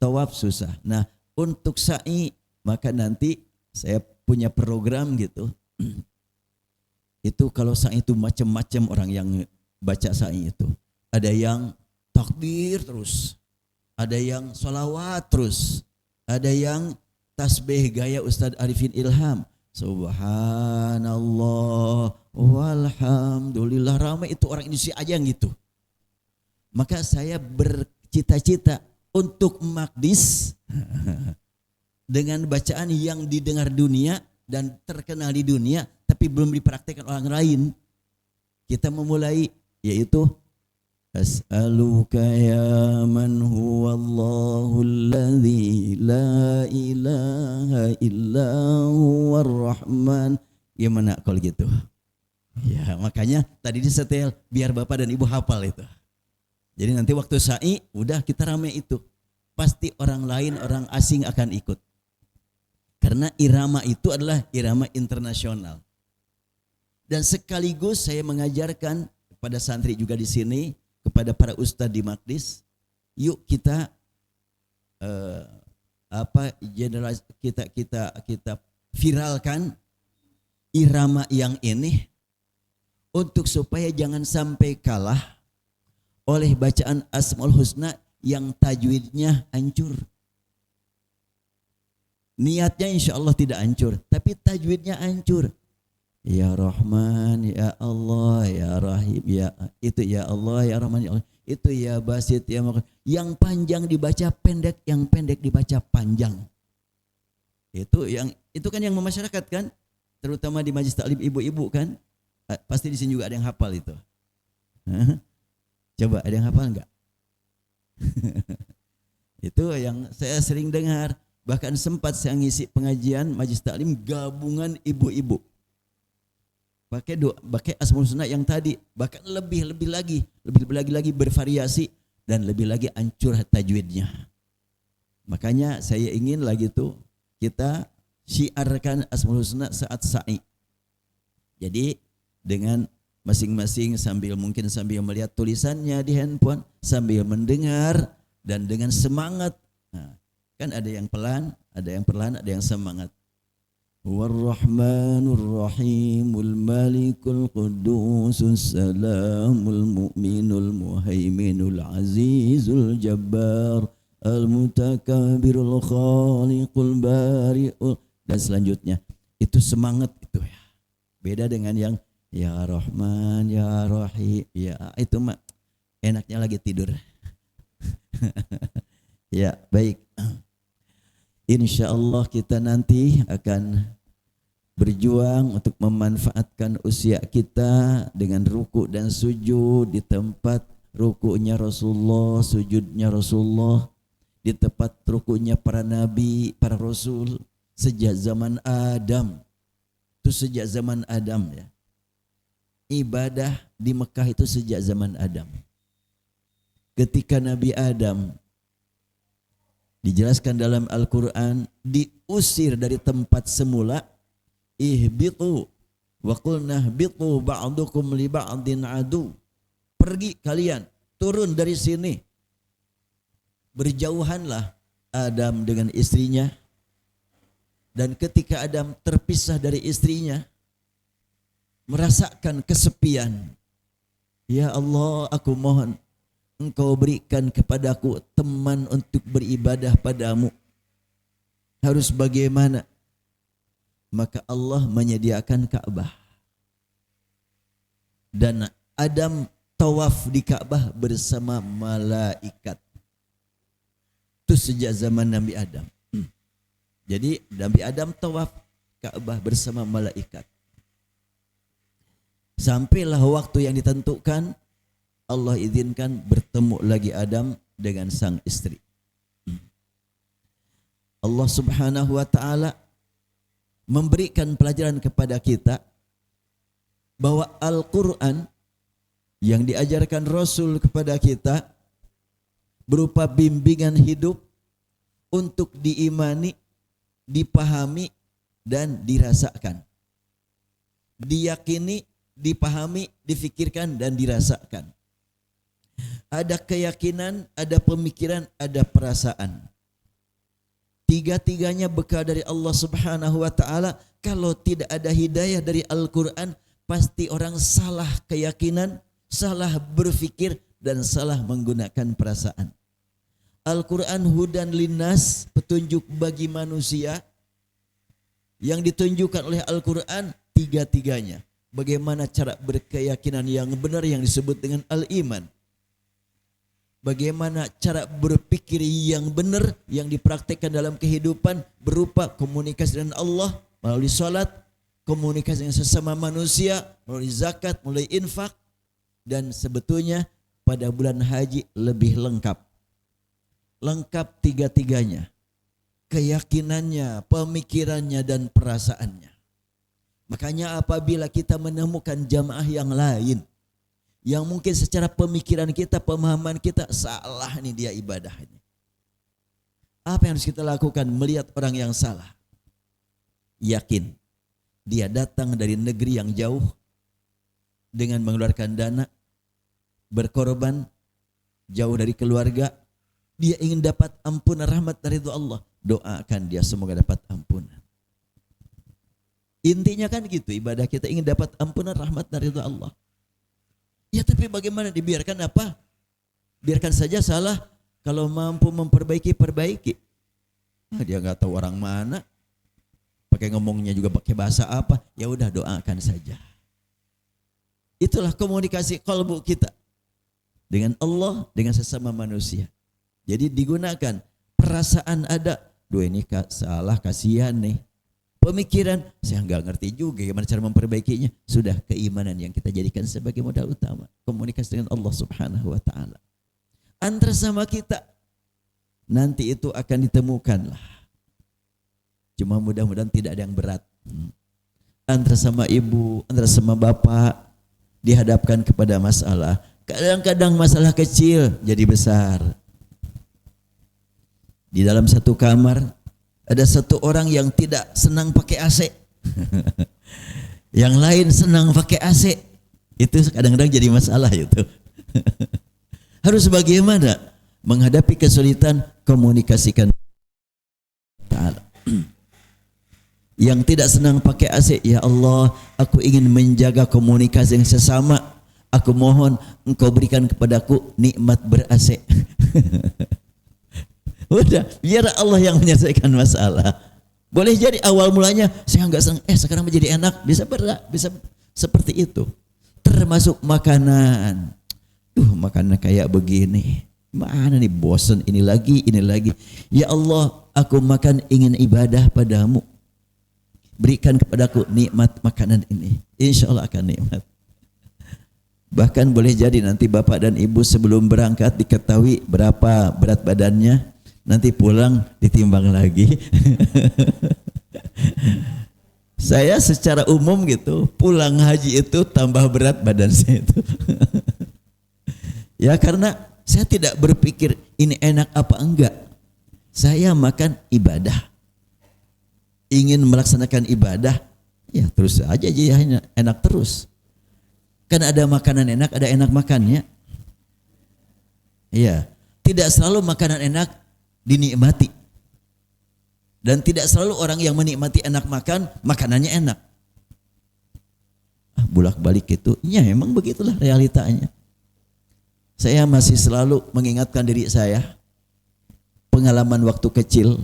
tawaf susah. Nah, untuk sa'i maka nanti saya punya program gitu. Itu kalau sa'i itu macam-macam orang yang baca sa'i itu. Ada yang takbir terus, ada yang sholawat terus, ada yang tasbih gaya Ustadz Arifin Ilham. Subhanallah walhamdulillah, ramai itu orang Indonesia aja yang gitu. Maka saya bercita-cita untuk makdis dengan bacaan yang didengar dunia dan terkenal di dunia tapi belum dipraktikkan orang lain. Kita memulai yaitu as'aluka ya man huwallahu alladzi la ilaha illa huwar rahman. Gimana kalau gitu? Ya, makanya tadi disetel biar Bapak dan Ibu hafal itu. Jadi nanti waktu sa'i udah kita rame itu. Pasti orang lain, orang asing akan ikut. Karena irama itu adalah irama internasional. Dan sekaligus saya mengajarkan kepada santri juga di sini, kepada para ustadz di Makdis, yuk kita kita viralkan irama yang ini untuk supaya jangan sampai kalah oleh bacaan Asmaul Husna yang tajwidnya hancur. Niatnya insya Allah tidak hancur, tapi tajwidnya hancur. Ya Rahman, ya Allah, ya Rahim, ya itu ya Allah, ya Rahman, ya Allah. Itu ya Basit, ya Makan. Yang panjang dibaca pendek, yang pendek dibaca panjang. Itu kan yang memasyarakat kan, terutama di Majelis Taklim ibu-ibu kan. Pasti di sini juga ada yang hafal itu. Coba ada yang hafal enggak? Itu yang saya sering dengar. Bahkan sempat saya ngisi pengajian Majelis Taklim gabungan ibu-ibu. Pakai Asmaul Husna yang tadi, bahkan lebih lagi bervariasi dan lebih lagi hancur tajwidnya. Makanya saya ingin lagi tuh kita syiarkan Asmaul Husna saat sa'i. Jadi dengan masing-masing sambil melihat tulisannya di handphone, sambil mendengar dan dengan semangat. Nah, kan ada yang pelan, ada yang semangat. War-Rahmanur Rahimul Malikul Qudusus Salamul Mu'minul Muhaiminul Azizul Jabbar Al-Mutakabirul Khaliqul Bari'ul, dan selanjutnya. Itu semangat itu ya. Beda dengan yang ya Rahman, ya Rahim, ya itu mah enaknya lagi tidur. Ya, baik. Insya Allah kita nanti akan berjuang untuk memanfaatkan usia kita dengan ruku dan sujud di tempat rukunya Rasulullah, sujudnya Rasulullah, di tempat rukunya para nabi, para rasul sejak zaman Adam. Itu sejak zaman Adam ya. Ibadah di Mekah itu sejak zaman Adam. Ketika Nabi Adam dijelaskan dalam Al-Quran diusir dari tempat semula, ihbitu wa qulna ihbitu ba'dukum li ba'din adu, pergi kalian, turun dari sini. Berjauhanlah Adam dengan istrinya, dan ketika Adam terpisah dari istrinya merasakan kesepian, ya Allah, aku mohon Engkau berikan kepadaku teman untuk beribadah padamu. Harus bagaimana? Maka Allah menyediakan Ka'bah. Dan Adam tawaf di Ka'bah bersama malaikat. Itu sejak zaman Nabi Adam. Jadi Nabi Adam tawaf Ka'bah bersama malaikat. Sampailah waktu yang ditentukan, Allah izinkan bertemu lagi Adam dengan sang istri. Allah Subhanahu wa ta'ala memberikan pelajaran kepada kita bahwa Al-Quran yang diajarkan Rasul kepada kita berupa bimbingan hidup untuk diimani, dipahami, dan dirasakan. Diyakini, dipahami, difikirkan, dan dirasakan. Ada keyakinan, ada pemikiran, ada perasaan. Tiga-tiganya bekal dari Allah Subhanahu wa taala. Kalau tidak ada hidayah dari Al-Qur'an, pasti orang salah keyakinan, salah berfikir, dan salah menggunakan perasaan. Al-Quran hudan linnas, petunjuk bagi manusia. Yang ditunjukkan oleh Al-Quran tiga-tiganya. Bagaimana cara berkeyakinan yang benar yang disebut dengan al-iman. Bagaimana cara berpikir yang benar yang dipraktikkan dalam kehidupan berupa komunikasi dengan Allah melalui salat, komunikasi dengan sesama manusia melalui zakat, melalui infak, dan sebetulnya pada bulan haji lebih lengkap. Lengkap tiga-tiganya. Keyakinannya, pemikirannya, dan perasaannya. Makanya apabila kita menemukan jamaah yang lain, yang mungkin secara pemikiran kita, pemahaman kita salah nih dia ibadahnya. Apa yang harus kita lakukan melihat orang yang salah? Yakin. Dia datang dari negeri yang jauh dengan mengeluarkan dana, berkorban, jauh dari keluarga. Dia ingin dapat ampunan rahmat dari Allah. Doakan dia semoga dapat ampunan. Intinya kan gitu, ibadah kita ingin dapat ampunan rahmat dari Allah. Ya tapi bagaimana dibiarkan apa? Biarkan saja salah, kalau mampu memperbaiki, perbaiki. Dia nggak tahu orang mana, pakai ngomongnya juga pakai bahasa apa, ya udah doakan saja. Itulah komunikasi qalbu kita dengan Allah, dengan sesama manusia. Jadi digunakan perasaan ada, duh ini salah, kasihan nih. Pemikiran, saya nggak ngerti juga gimana cara memperbaikinya. Sudah keimanan yang kita jadikan sebagai modal utama. Komunikasi dengan Allah Subhanahu wa ta'ala. Antara sama kita, nanti itu akan ditemukan lah. Cuma mudah-mudahan tidak ada yang berat. Antara sama ibu, antara sama bapak, dihadapkan kepada masalah. Kadang-kadang masalah kecil jadi besar. Di dalam satu kamar ada satu orang yang tidak senang pakai AC. Yang lain senang pakai AC. Itu kadang-kadang jadi masalah itu. Harus bagaimana menghadapi kesulitan, komunikasikan. Yang tidak senang pakai AC, ya Allah, aku ingin menjaga komunikasi yang sesama. Aku mohon engkau berikan kepadaku nikmat ber-AC. Udah, biar Allah yang menyelesaikan masalah. Boleh jadi awal mulanya saya enggak senang, sekarang menjadi enak, bisa berat, bisa seperti itu. Termasuk makanan. Makanan kayak begini. Mana nih bosan ini lagi, ini lagi. Ya Allah, aku makan ingin ibadah padamu. Berikan kepadaku nikmat makanan ini. Insya Allah akan nikmat. Bahkan boleh jadi nanti bapak dan ibu sebelum berangkat diketahui berapa berat badannya. Nanti pulang ditimbang lagi. Saya secara umum gitu, pulang haji itu tambah berat badan saya itu. Ya karena saya tidak berpikir ini enak apa enggak. Saya makan ibadah. Ingin melaksanakan ibadah, ya terus aja enak terus. Kan ada makanan enak, ada enak makannya. Iya, tidak selalu makanan enak dinikmati. Dan tidak selalu orang yang menikmati enak makan, makanannya enak. Bolak-balik itu, ya memang begitulah realitanya. Saya masih selalu mengingatkan diri saya, pengalaman waktu kecil,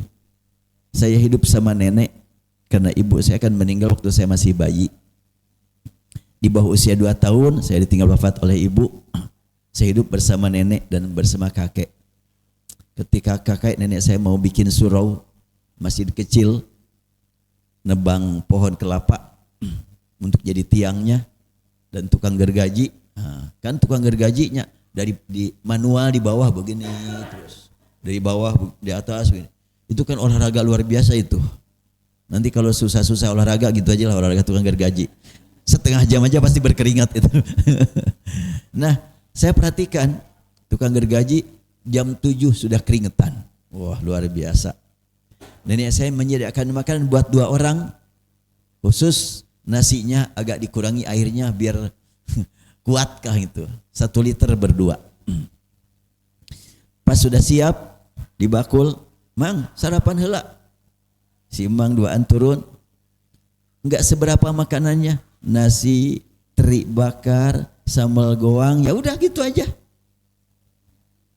saya hidup sama nenek, karena ibu saya kan meninggal waktu saya masih bayi. Di bawah usia 2 tahun, saya ditinggal wafat oleh ibu. Saya hidup bersama nenek dan bersama kakek. Ketika kakek nenek saya mau bikin surau, masih kecil, nebang pohon kelapa untuk jadi tiangnya, dan tukang gergaji, kan tukang gergajinya dari di manual di bawah begini terus, dari bawah di atas begini. Itu kan olahraga luar biasa itu. Nanti kalau susah-susah olahraga gitu aja lah olahraga tukang gergaji. Setengah jam aja pasti berkeringat itu. Nah, saya perhatikan tukang gergaji jam 7 sudah keringetan. Wah, luar biasa. Nenek saya menyediakan makanan buat 2 orang. Khusus nasinya agak dikurangi airnya biar kuatkah itu. 1 liter berdua. Pas sudah siap, dibakul, Mang, sarapan heula. Si emang duaan turun, enggak seberapa makanannya, nasi, teri bakar, sambal goang, ya udah gitu aja.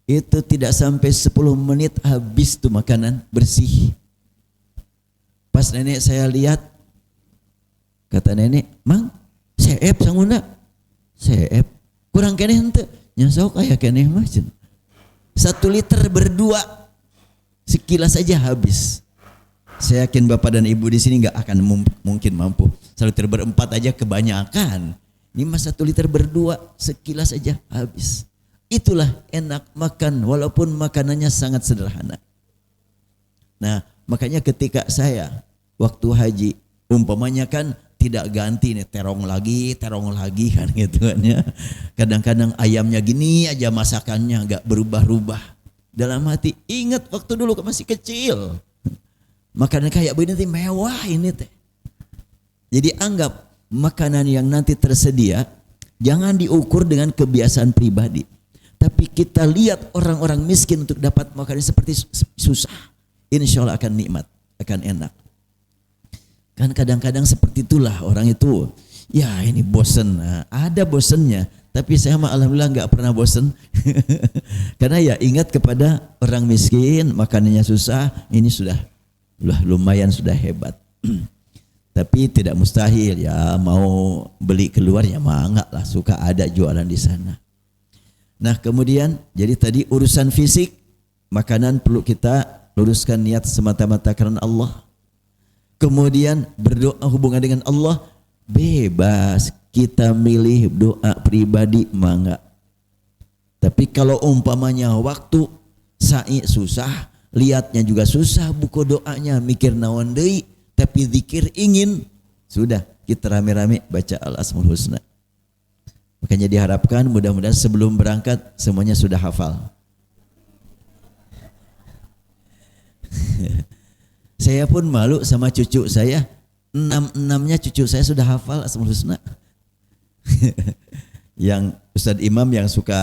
Itu tidak sampai 10 menit habis tuh makanan bersih. Pas nenek saya lihat, kata nenek, "Mang, seep sanguna." "Seep, kurang keneh henteu." "Nya sok aya keneh mah." 1 liter berdua sekilas saja habis. Saya yakin Bapak dan Ibu di sini nggak akan mungkin mampu. 1 liter berempat aja kebanyakan. Ini mah 1 liter berdua sekilas saja habis. Itulah enak makan walaupun makanannya sangat sederhana. Nah, makanya ketika saya waktu haji, umpamanya kan tidak ganti nih terong lagi kan gitu kan ya. Kadang-kadang ayamnya gini aja masakannya enggak berubah-ubah. Dalam hati ingat waktu dulu masih kecil. Makanan kayak begini nanti mewah ini teh. Jadi anggap makanan yang nanti tersedia jangan diukur dengan kebiasaan pribadi. Tapi kita lihat orang-orang miskin untuk dapat makanan seperti susah. Insya Allah akan nikmat, akan enak. Kan kadang-kadang seperti itulah orang itu. Ya ini bosen, nah, ada bosennya. Tapi saya mah alhamdulillah nggak pernah bosen. Karena ya ingat kepada orang miskin, makanannya susah, ini sudah lumayan sudah hebat. Tapi tidak mustahil ya mau beli keluar ya mah enggak lah, suka ada jualan di sana. Nah kemudian jadi tadi urusan fisik, makanan perlu kita luruskan niat semata-mata karena Allah. Kemudian berdoa hubungan dengan Allah bebas, kita milih doa pribadi mangga. Tapi kalau umpamanya waktu sa'i susah, lihatnya juga susah, buku doanya mikir naon deui, tapi zikir ingin, sudah kita rame-rame baca Al-Asmaul Husna. Makanya diharapkan mudah-mudahan sebelum berangkat semuanya sudah hafal. Saya pun malu sama cucu saya, 6-6-nya cucu saya sudah hafal Asmaul Husna. Yang Ustadz Imam yang suka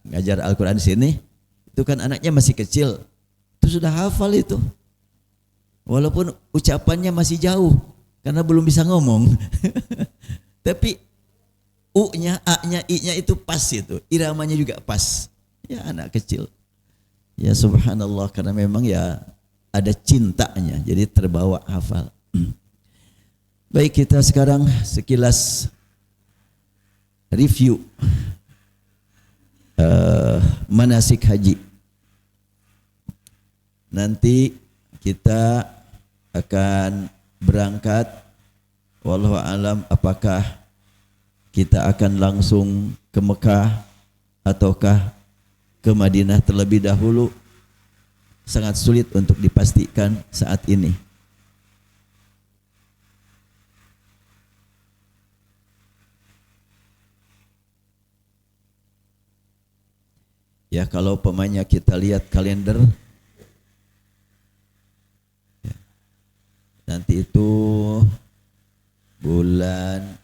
ngajar Al-Quran di sini, itu kan anaknya masih kecil, itu sudah hafal itu. Walaupun ucapannya masih jauh, karena belum bisa ngomong. Tapi U-nya, A-nya, I-nya itu pas itu. Iramanya juga pas. Ya anak kecil. Ya subhanallah, karena memang ya ada cintanya. Jadi terbawa hafal. Baik, kita sekarang sekilas review manasik haji. Nanti kita akan berangkat. Wallahu a'lam apakah kita akan langsung ke Mekah ataukah ke Madinah terlebih dahulu, sangat sulit untuk dipastikan saat ini. Ya kalau pemainnya kita lihat kalender, ya, nanti itu bulan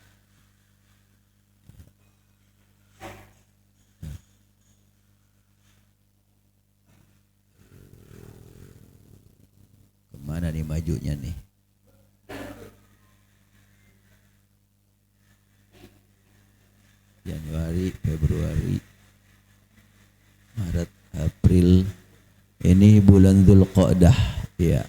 mana nih majunya nih? Januari, Februari, Maret, April. Ini bulan Dzulqa'dah, ya.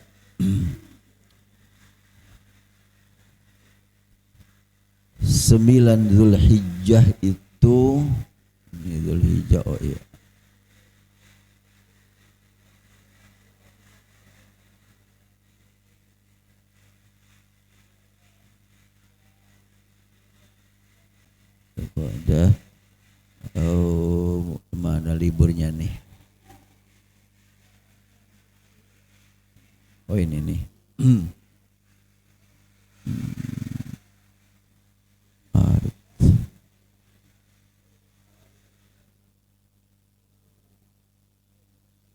9 Dzulhijjah itu, ini Dzulhijjah, oh iya. Ada mana liburnya nih? Oh ini nih. Maret.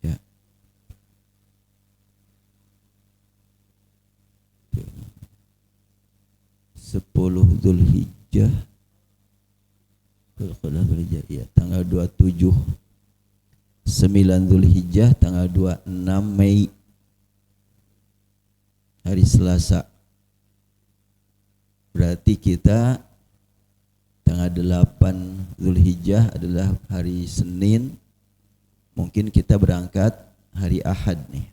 Ya. 10 Dzulhijjah. Ya, tanggal 27 9 Dzulhijjah tanggal 26 Mei. hari Selasa. Berarti kita tanggal 8 Zulhijjah adalah hari Senin. Mungkin kita berangkat hari Ahad nih.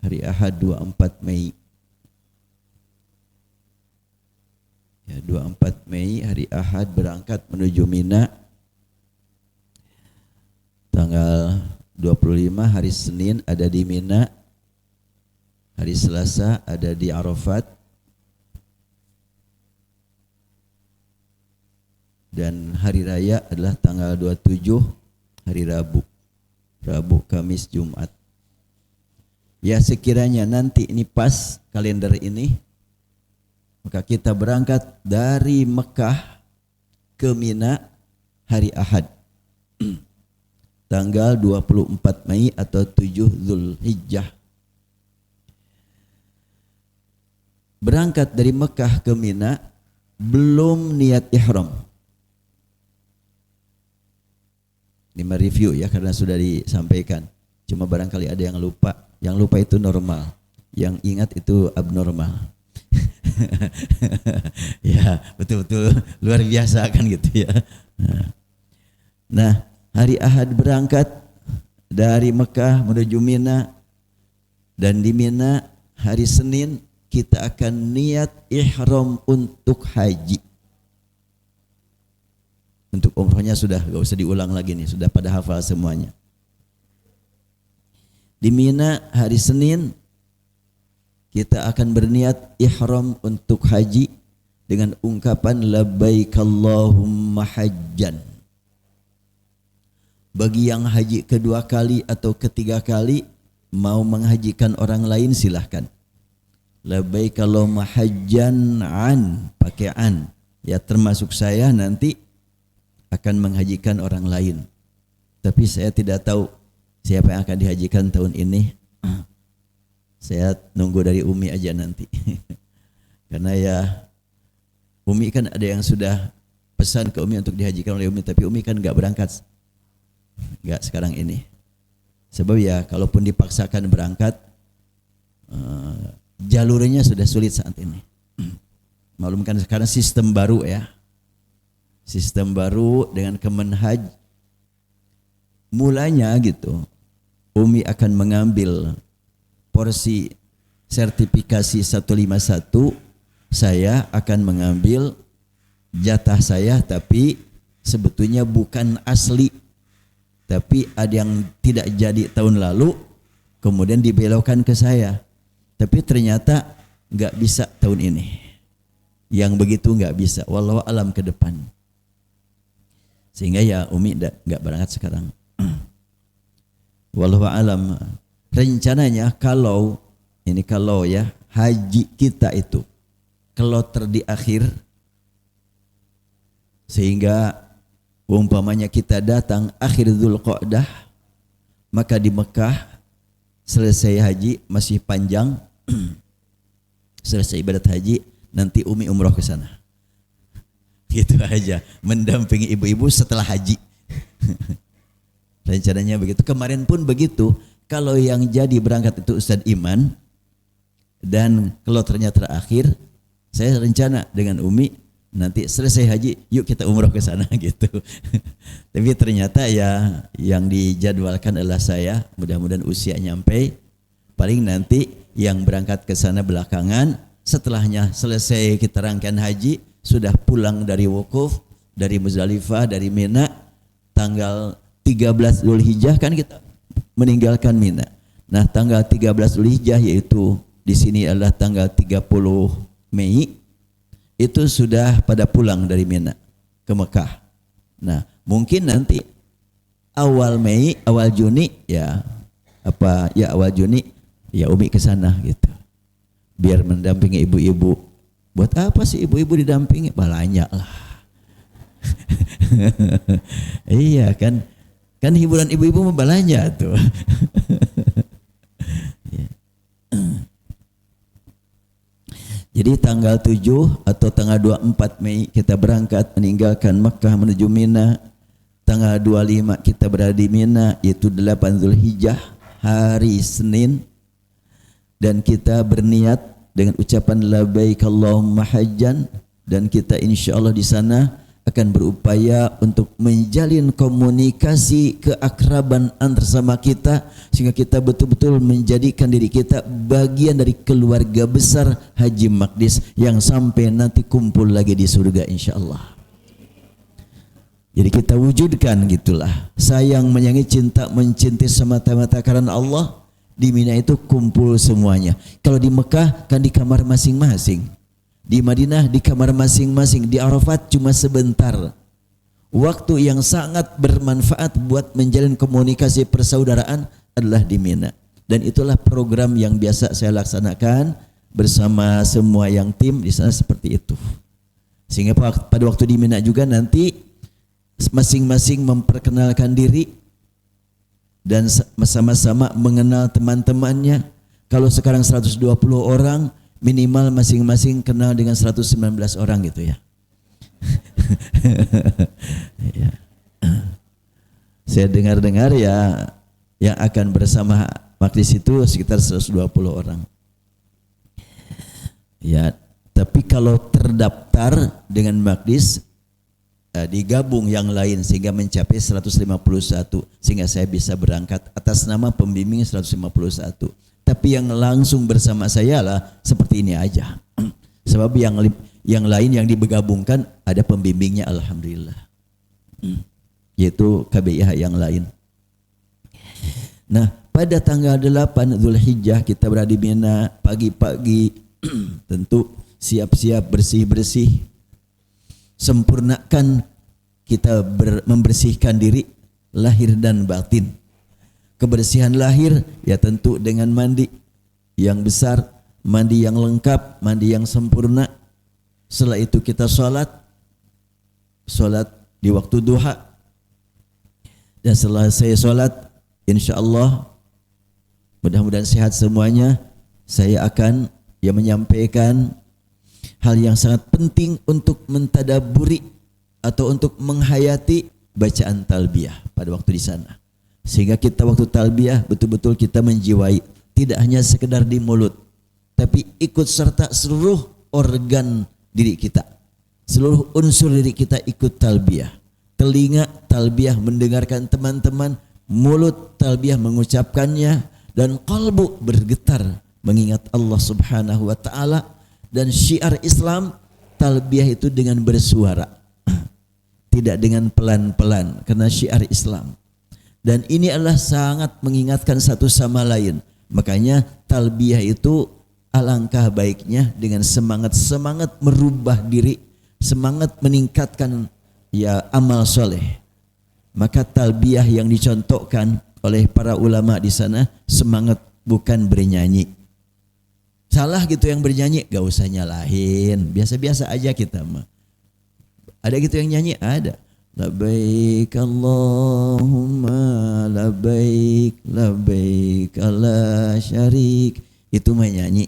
Hari Ahad 24 Mei. Ya, 24 Mei hari Ahad berangkat menuju Mina. Tanggal 25 hari Senin ada di Mina. Hari Selasa ada di Arafat. Dan hari raya adalah tanggal 27 hari Rabu. Rabu, Kamis, Jumat. Ya, sekiranya nanti ini pas kalender ini, maka kita berangkat dari Mekah ke Mina hari Ahad. Tanggal 24 Mei atau 7 Zulhijjah. Berangkat dari Mekah ke Mina belum niat ihram. Ini mereview ya, karena sudah disampaikan. Cuma barangkali ada yang lupa. Yang lupa itu normal. Yang ingat itu abnormal. Ya, betul-betul luar biasa kan gitu ya. Nah, hari Ahad berangkat dari Mekah menuju Mina. Dan di Mina hari Senin kita akan niat ihram untuk haji. Untuk umrohnya sudah gak usah diulang lagi nih, sudah pada hafal semuanya. Di Mina hari Senin kita akan berniat ihram untuk haji dengan ungkapan labbaik Allahumma hajjan. Bagi yang haji kedua kali atau ketiga kali mau menghajikan orang lain silahkan. Labbaik Allahumma hajjan an, pakai an. Ya, termasuk saya nanti akan menghajikan orang lain. Tapi saya tidak tahu siapa yang akan dihajikan tahun ini. Saya nunggu dari Umi aja nanti. Karena ya Umi kan ada yang sudah pesan ke Umi untuk dihajikan oleh Umi, tapi Umi kan enggak berangkat. Enggak sekarang ini. Sebab ya kalaupun dipaksakan berangkat, jalurnya sudah sulit saat ini. Maklum kan sekarang sistem baru ya. Sistem baru dengan Kemenhaj. Mulanya gitu, Umi akan mengambil porsi sertifikasi 151, saya akan mengambil jatah saya, tapi sebetulnya bukan asli. Tapi ada yang tidak jadi tahun lalu, kemudian dibelokkan ke saya. Tapi ternyata enggak bisa tahun ini. Yang begitu enggak bisa. Wallahu alam ke depan. Sehingga ya Umi enggak berangkat sekarang. Wallahu alam. Rencananya kalau ya haji kita itu kloter di akhir, sehingga umpamanya kita datang akhir Dzulqa'dah, maka di Mekah selesai haji masih panjang, selesai ibadat haji nanti Umi umroh ke sana. Gitu aja, mendampingi ibu-ibu setelah haji. Rencananya begitu. Kemarin pun begitu. Kalau yang jadi berangkat itu Ustadz Iman dan kloternya terakhir, saya rencana dengan Umi nanti selesai haji, yuk kita umroh ke sana gitu. Tapi ternyata ya yang dijadwalkan adalah saya. Mudah-mudahan usia nyampe. Paling nanti yang berangkat ke sana belakangan. Setelahnya selesai kita rangkaian haji, sudah pulang dari wukuf, dari Muzdalifah, dari Mina, tanggal 13 Zulhijjah kan kita meninggalkan Mina. Nah, tanggal 13 Zulhijjah yaitu di sini adalah tanggal 30 Mei, itu sudah pada pulang dari Mina ke Mekah. Nah, mungkin nanti awal Mei, awal Juni awal Juni ya Umi ke sana gitu. Biar mendampingi ibu-ibu. Buat apa sih ibu-ibu didampingi? Banyak lah. Iya kan. Kan hiburan ibu-ibu banyak tuh. Jadi tanggal 7 atau tanggal 24 Mei kita berangkat meninggalkan Mekah menuju Mina. Tanggal 25 kita berada di Mina, yaitu 8 Zulhijjah, hari Senin. dan kita berniat dengan ucapan labbaik Allahumma hajjan, dan kita insyaallah di sana akan berupaya untuk menjalin komunikasi keakraban antar sama kita sehingga kita betul-betul menjadikan diri kita bagian dari keluarga besar Haji Maqdis yang sampai nanti kumpul lagi di surga insyaallah. Jadi kita wujudkan gitulah, sayang menyayangi, cinta mencintai semata-mata karena Allah. Di Mina itu kumpul semuanya. Kalau di Mekah kan di kamar masing-masing, di Madinah di kamar masing-masing, di Arafat cuma sebentar. Waktu yang sangat bermanfaat buat menjalin komunikasi persaudaraan adalah di Mina. Dan itulah program yang biasa saya laksanakan bersama semua yang tim di sana seperti itu. Sehingga pada waktu di Mina juga nanti masing-masing memperkenalkan diri dan sama-sama mengenal teman-temannya. Kalau sekarang 120 orang, minimal masing-masing kenal dengan 119 orang gitu ya. Saya dengar-dengar ya yang akan bersama Maqdis itu sekitar 120 orang. Ya, tapi kalau terdaftar dengan Maqdis digabung yang lain sehingga mencapai 151, sehingga saya bisa berangkat atas nama pembimbing 151. Tapi yang langsung bersama saya lah seperti ini aja. Sebab yang lain yang digabungkan ada pembimbingnya alhamdulillah. Yaitu KBIH yang lain. Nah, pada tanggal 8 Zulhijjah kita berada di Mina pagi-pagi. Tentu siap-siap bersih-bersih, sempurnakan kita membersihkan diri lahir dan batin. Kebersihan lahir ya tentu dengan mandi yang besar, mandi yang lengkap, mandi yang sempurna. Setelah itu kita sholat di waktu duha. Dan setelah saya sholat, insyaallah mudah-mudahan sehat semuanya, saya akan menyampaikan hal yang sangat penting untuk mentadaburi atau untuk menghayati bacaan talbiyah pada waktu di sana. Sehingga kita waktu talbiyah betul-betul kita menjiwai, tidak hanya sekedar di mulut, tapi ikut serta seluruh organ diri kita. Seluruh unsur diri kita ikut talbiyah. Telinga talbiyah mendengarkan teman-teman, mulut talbiyah mengucapkannya, dan kalbu bergetar mengingat Allah Subhanahu wa taala. Dan syiar Islam talbiyah itu dengan bersuara, tidak dengan pelan-pelan, karena syiar Islam. Dan ini adalah sangat mengingatkan satu sama lain. Makanya talbiyah itu alangkah baiknya dengan semangat merubah diri, semangat meningkatkan amal soleh. Maka talbiyah yang dicontohkan oleh para ulama di sana semangat, bukan bernyanyi. Salah gitu yang bernyanyi, gak usah nyalahin, biasa-biasa aja kita mah. Ada gitu yang nyanyi, ada. Labbaik Allahumma labbaik, labbaik la syarik. Itu mah nyanyi.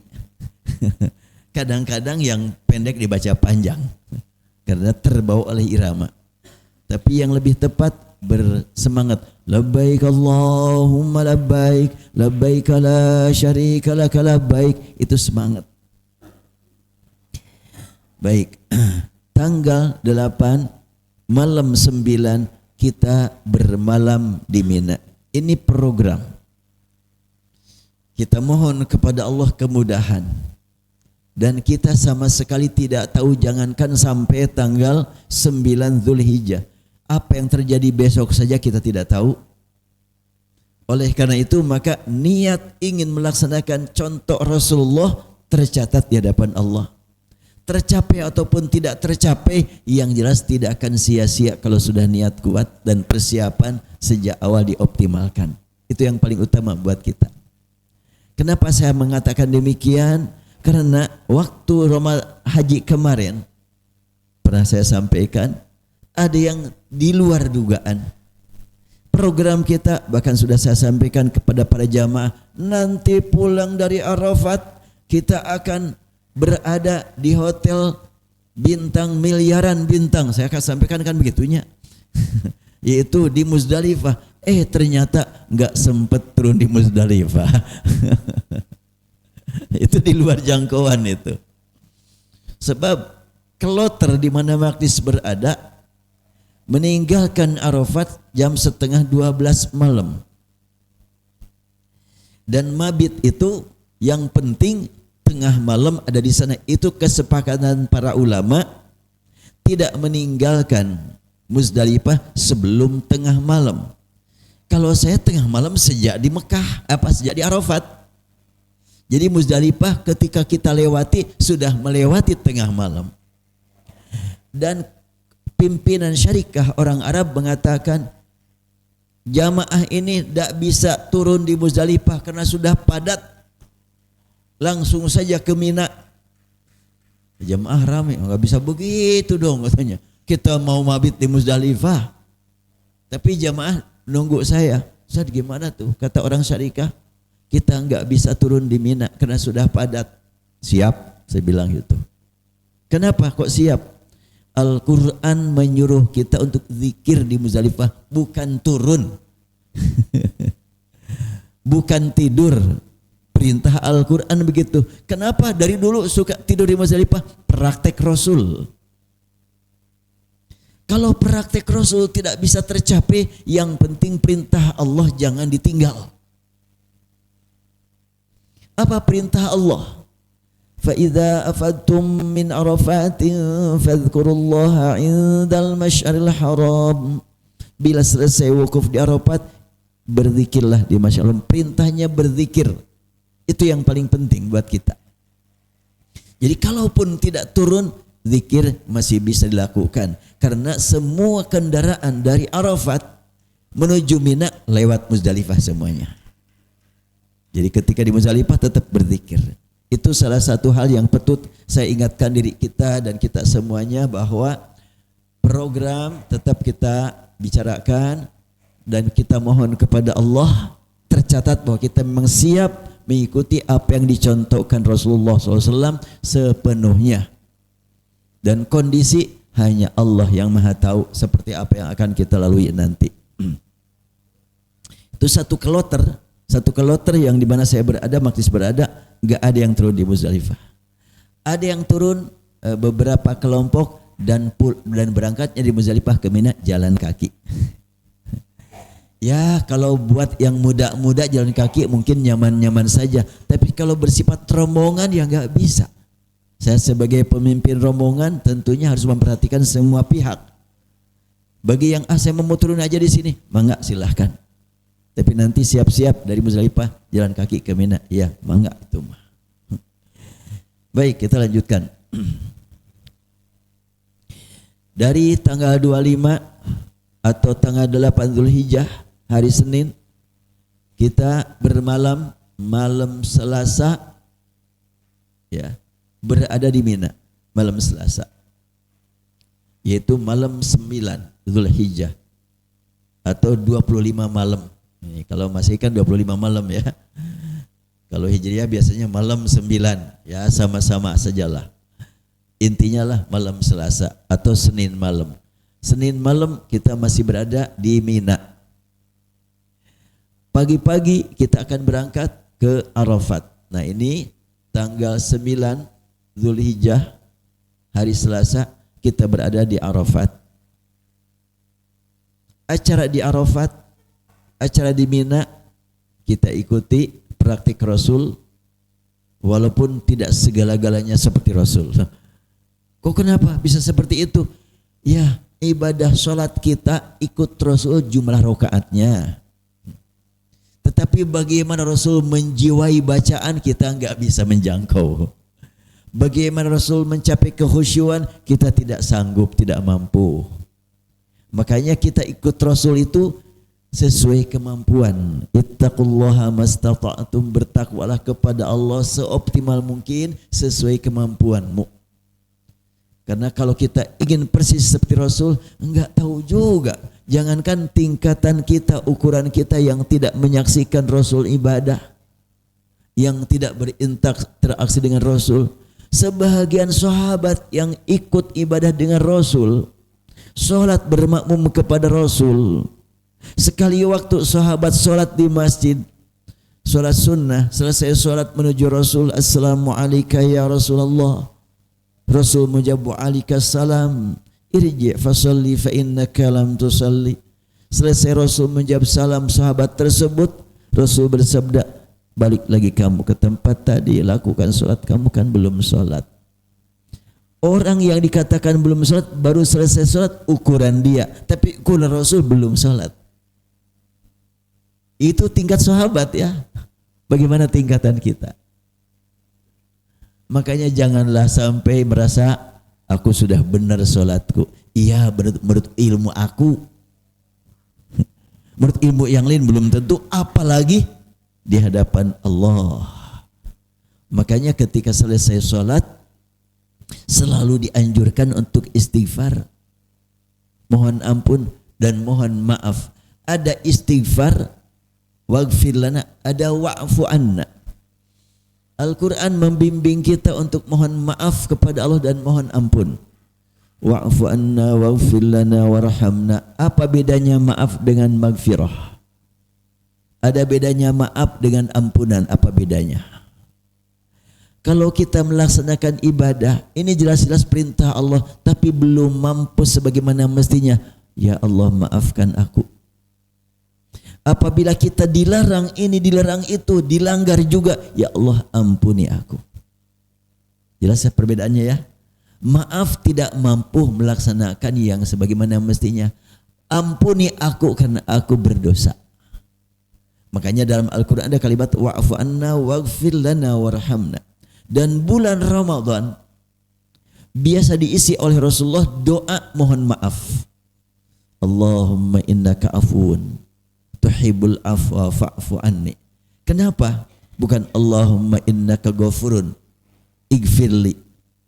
Kadang-kadang yang pendek dibaca panjang karena terbawa oleh irama. Tapi yang lebih tepat bersemangat, labbaik Allahumma labbaik, labbaik la syarika lak labbaik. Itu semangat. Baik. Tanggal 8 malam 9 kita bermalam di Mina. Ini program. Kita mohon kepada Allah kemudahan. Dan kita sama sekali tidak tahu, jangankan sampai tanggal 9 Zulhijjah. Apa yang terjadi besok saja kita tidak tahu. Oleh karena itu maka niat ingin melaksanakan contoh Rasulullah tercatat di hadapan Allah. Tercapai ataupun tidak tercapai, yang jelas tidak akan sia-sia kalau sudah niat kuat dan persiapan sejak awal dioptimalkan. Itu yang paling utama buat kita. Kenapa saya mengatakan demikian? Karena waktu haji kemarin pernah saya sampaikan, ada yang di luar dugaan. Program kita bahkan sudah saya sampaikan kepada para jamaah, nanti pulang dari Arafat kita akan berada di hotel bintang, miliaran bintang. Saya akan sampaikan kan begitunya. Yaitu di Muzdalifah. Ternyata nggak sempet turun di Muzdalifah. Itu di luar jangkauan itu. Sebab kloter di mana Maqdis berada meninggalkan Arafat jam setengah 12 malam. Dan mabit itu yang penting tengah malam ada di sana. Itu kesepakatan para ulama, tidak meninggalkan Muzdalifah sebelum tengah malam. Kalau saya tengah malam sejak di Mekah, sejak di Arafat. Jadi Muzdalifah ketika kita lewati sudah melewati tengah malam. Dan pimpinan syarikah orang Arab mengatakan jamaah ini tidak bisa turun di Muzdalifah karena sudah padat. Langsung saja ke Mina. Jamaah ramai, nggak bisa begitu dong katanya. Kita mau mabit di Muzdalifah. Tapi jamaah nunggu saya. Ustaz gimana tuh? Kata orang syarikah, kita nggak bisa turun di Mina karena sudah padat. Siap, saya bilang gitu. Kenapa kok siap? Al-Quran menyuruh kita untuk zikir di Muzdalifah, bukan turun. Bukan tidur. Perintah Al-Quran begitu. Kenapa dari dulu suka tidur di Muzdalifah? Praktek Rasul. Kalau praktek Rasul tidak bisa tercapai, yang penting perintah Allah jangan ditinggal. Apa perintah Allah? فَإِذَا أَفَدْتُم مِّنْ عَرَفَاتٍ فَاذْكُرُوا اللَّهَ عِندَ الْمَشْعَرِ الْحَرَامِ. Bila selesai wukuf di Arafat, berzikirlah di Masyar. Perintahnya berzikir. Itu yang paling penting buat kita. Jadi kalaupun tidak turun, zikir masih bisa dilakukan. Karena semua kendaraan dari Arafat menuju Mina lewat Muzdalifah semuanya. Jadi ketika di Muzdalifah tetap berzikir. Itu salah satu hal yang patut saya ingatkan diri kita dan kita semuanya, bahwa program tetap kita bicarakan dan kita mohon kepada Allah tercatat bahwa kita memang siap mengikuti apa yang dicontohkan Rasulullah SAW sepenuhnya. Dan kondisi hanya Allah yang maha tahu seperti apa yang akan kita lalui nanti. Itu satu kloter yang di mana saya berada, Maqdis berada, enggak ada yang turun di Muzdalifah. Ada yang turun beberapa kelompok dan berangkatnya di Muzdalifah ke Mina jalan kaki. Ya kalau buat yang muda-muda jalan kaki mungkin nyaman-nyaman saja. Tapi kalau bersifat rombongan ya enggak bisa. Saya sebagai pemimpin rombongan tentunya harus memperhatikan semua pihak. Bagi yang saya mau turun aja di sini, mangga silahkan. Tapi nanti siap-siap dari Muzdalifah jalan kaki ke Mina. Ya, mangga itu mah. Baik, kita lanjutkan. Dari tanggal 25 atau tanggal 8 Zulhijjah, hari Senin, kita bermalam malam Selasa, ya, berada di Mina malam Selasa, yaitu malam 9 Zulhijjah atau 25 malam. Ini kalau masih kan 25 malam ya. Kalau Hijriah biasanya malam 9, ya sama-sama sajalah. Intinya lah malam Selasa atau Senin malam. Senin malam kita masih berada di Mina. Pagi-pagi kita akan berangkat ke Arafat. Nah ini tanggal 9 Zulhijjah, hari Selasa, kita berada di Arafat. Acara di Arafat, acara di Mina, kita ikuti praktik Rasul, walaupun tidak segala-galanya seperti Rasul. Kok kenapa bisa seperti itu? Ya, ibadah sholat kita ikut Rasul jumlah rakaatnya. Tetapi bagaimana Rasul menjiwai bacaan, kita enggak bisa menjangkau. Bagaimana Rasul mencapai kekhusyuan, kita tidak sanggup, tidak mampu. Makanya kita ikut Rasul itu sesuai kemampuan. Ittaqullaha mastata'tum, bertakwalah kepada Allah seoptimal mungkin sesuai kemampuanmu. Karena kalau kita ingin persis seperti Rasul, enggak tahu juga. Jangankan tingkatan kita, ukuran kita yang tidak menyaksikan Rasul ibadah, yang tidak berinteraksi dengan Rasul. Sebahagian sahabat yang ikut ibadah dengan Rasul, sholat bermakmum kepada Rasul. Sekali waktu sahabat sholat di masjid, Sholat sunnah, selesai sholat menuju Rasul, Assalamualaikum ya Rasulullah. Rasul menjawab waalaikumsalam. Irji' fasalli fa innaka lam tusalli. Selesai Rasul menjawab salam sahabat tersebut, Rasul bersabda, balik lagi kamu ke tempat tadi, lakukan sholat, kamu kan belum sholat. Orang yang dikatakan belum sholat baru selesai sholat ukuran dia, tapi ukuran Rasul belum sholat. Itu tingkat sahabat ya. Bagaimana tingkatan kita? Makanya janganlah sampai merasa aku sudah benar sholatku. Iya, menurut ilmu aku. Menurut ilmu yang lain belum tentu, apalagi di hadapan Allah. Makanya ketika selesai sholat selalu dianjurkan untuk istighfar, mohon ampun dan mohon maaf. Ada istighfar, waghfir lana, ada wa'fu anna. Al-Quran membimbing kita untuk mohon maaf kepada Allah dan mohon ampun. Wa'fu anna waghfir lana warhamna. Apa bedanya maaf dengan maghfirah? Ada bedanya maaf dengan ampunan. Apa bedanya? Kalau kita melaksanakan ibadah, ini jelas-jelas perintah Allah, tapi belum mampu sebagaimana mestinya, ya Allah maafkan aku. Apabila kita dilarang ini, dilarang itu, dilanggar juga, ya Allah ampuni aku. Jelas ya perbedaannya ya. Maaf tidak mampu melaksanakan yang sebagaimana mestinya. Ampuni aku karena aku berdosa. Makanya dalam Al-Quran ada kalimat wa'fu anna waghfir lana warhamna. Dan bulan Ramadan biasa diisi oleh Rasulullah doa mohon maaf. Allahumma innaka afuun tuhibbul afwa fa'fu anni. Kenapa? Bukan Allahumma innaka ghafurun ighfirli.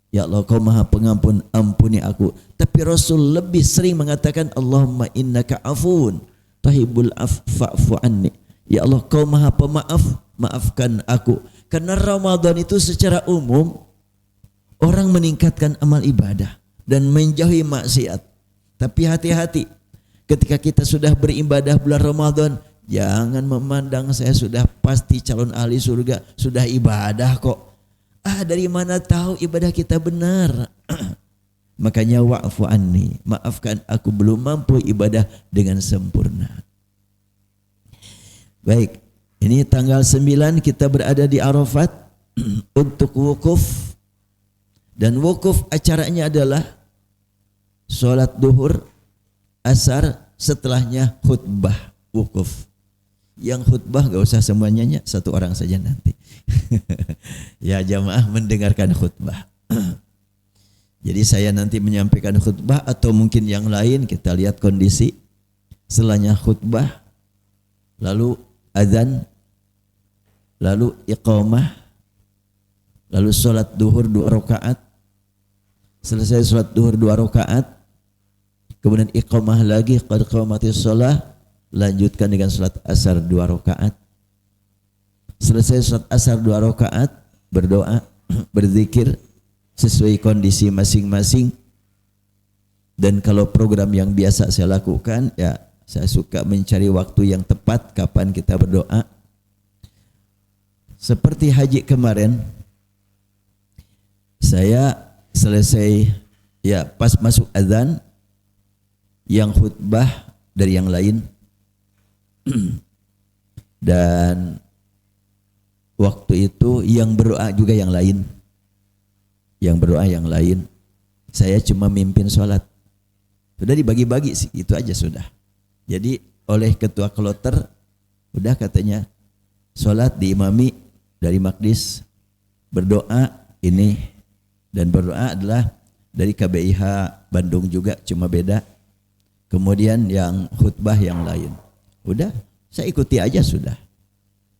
Ya Allah kau maha pengampun, ampuni aku. Tapi Rasul lebih sering mengatakan Allahumma innaka afuun tuhibbul fa'fu anni. Ya Allah kau maha pemaaf, maafkan aku. Karena Ramadan itu secara umum orang meningkatkan amal ibadah dan menjauhi maksiat. Tapi hati-hati. Ketika kita sudah beribadah bulan Ramadan, jangan memandang saya sudah pasti calon ahli surga, sudah ibadah kok. Dari mana tahu ibadah kita benar? Makanya wa'fu anni, maafkan aku belum mampu ibadah dengan sempurna. Baik, ini tanggal 9 kita berada di Arafat untuk wukuf. Dan wukuf acaranya adalah sholat duhur, asar, setelahnya khutbah wukuf. Yang khutbah gak usah semuanya, satu orang saja nanti. Ya jamaah mendengarkan khutbah. Jadi saya nanti menyampaikan khutbah atau mungkin yang lain, kita lihat kondisi. Setelahnya khutbah, lalu azan, lalu iqamah, lalu sholat duhur 2 rakaat. Selesai sholat duhur 2 rakaat, kemudian iqamah lagi, qad qamatis shalah, lanjutkan dengan sholat asar 2 rakaat. Selesai sholat asar 2 rakaat, berdoa, berzikir sesuai kondisi masing-masing. Dan kalau program yang biasa saya lakukan, ya saya suka mencari waktu yang tepat kapan kita berdoa. Seperti haji kemarin, saya selesai ya pas masuk azan, yang khutbah dari yang lain. Dan waktu itu yang berdoa juga yang lain. Yang berdoa yang lain. Saya cuma mimpin sholat. Sudah dibagi-bagi sih, itu aja sudah. Jadi oleh ketua kloter, udah katanya sholat diimami dari Makdis, berdoa ini, dan berdoa adalah dari KBIH Bandung juga, cuma beda. Kemudian yang khutbah yang lain. Udah, saya ikuti aja sudah.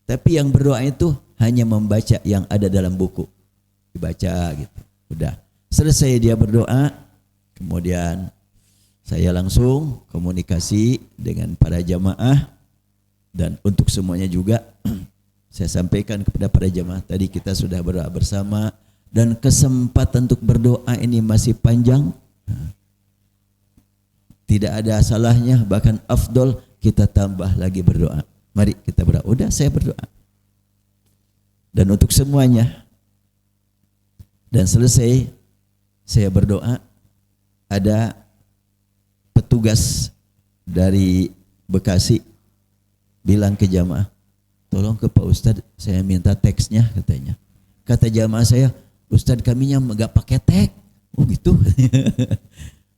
Tapi yang berdoa itu hanya membaca yang ada dalam buku. Dibaca gitu. Udah. Selesai dia berdoa, kemudian saya langsung komunikasi dengan para jamaah. Dan untuk semuanya juga saya sampaikan kepada para jamaah, tadi kita sudah berdoa bersama. Dan kesempatan untuk berdoa ini masih panjang. Tidak ada salahnya, bahkan afdol kita tambah lagi berdoa. Mari kita berdoa. Udah saya berdoa. dan untuk semuanya. Dan selesai saya berdoa, ada petugas dari Bekasi bilang ke jamaah, tolong ke Pak Ustadz, saya minta teksnya katanya. Kata jamaah saya, Ustadz kaminya enggak pakai teks. Oh gitu.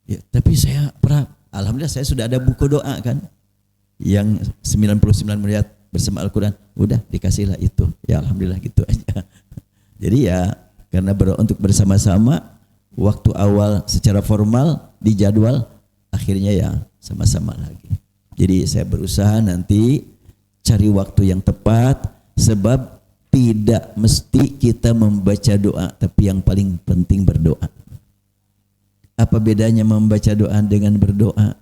Ya, tapi saya pernah, alhamdulillah saya sudah ada buku doa kan, yang 99 miliar bersama Al-Quran, udah dikasihlah itu. Ya alhamdulillah gitu aja. Jadi ya karena berdoa untuk bersama-sama, waktu awal secara formal dijadwal, akhirnya ya sama-sama lagi. Jadi saya berusaha nanti cari waktu yang tepat, sebab tidak mesti kita membaca doa, tapi yang paling penting berdoa. Apa bedanya membaca doa dengan berdoa?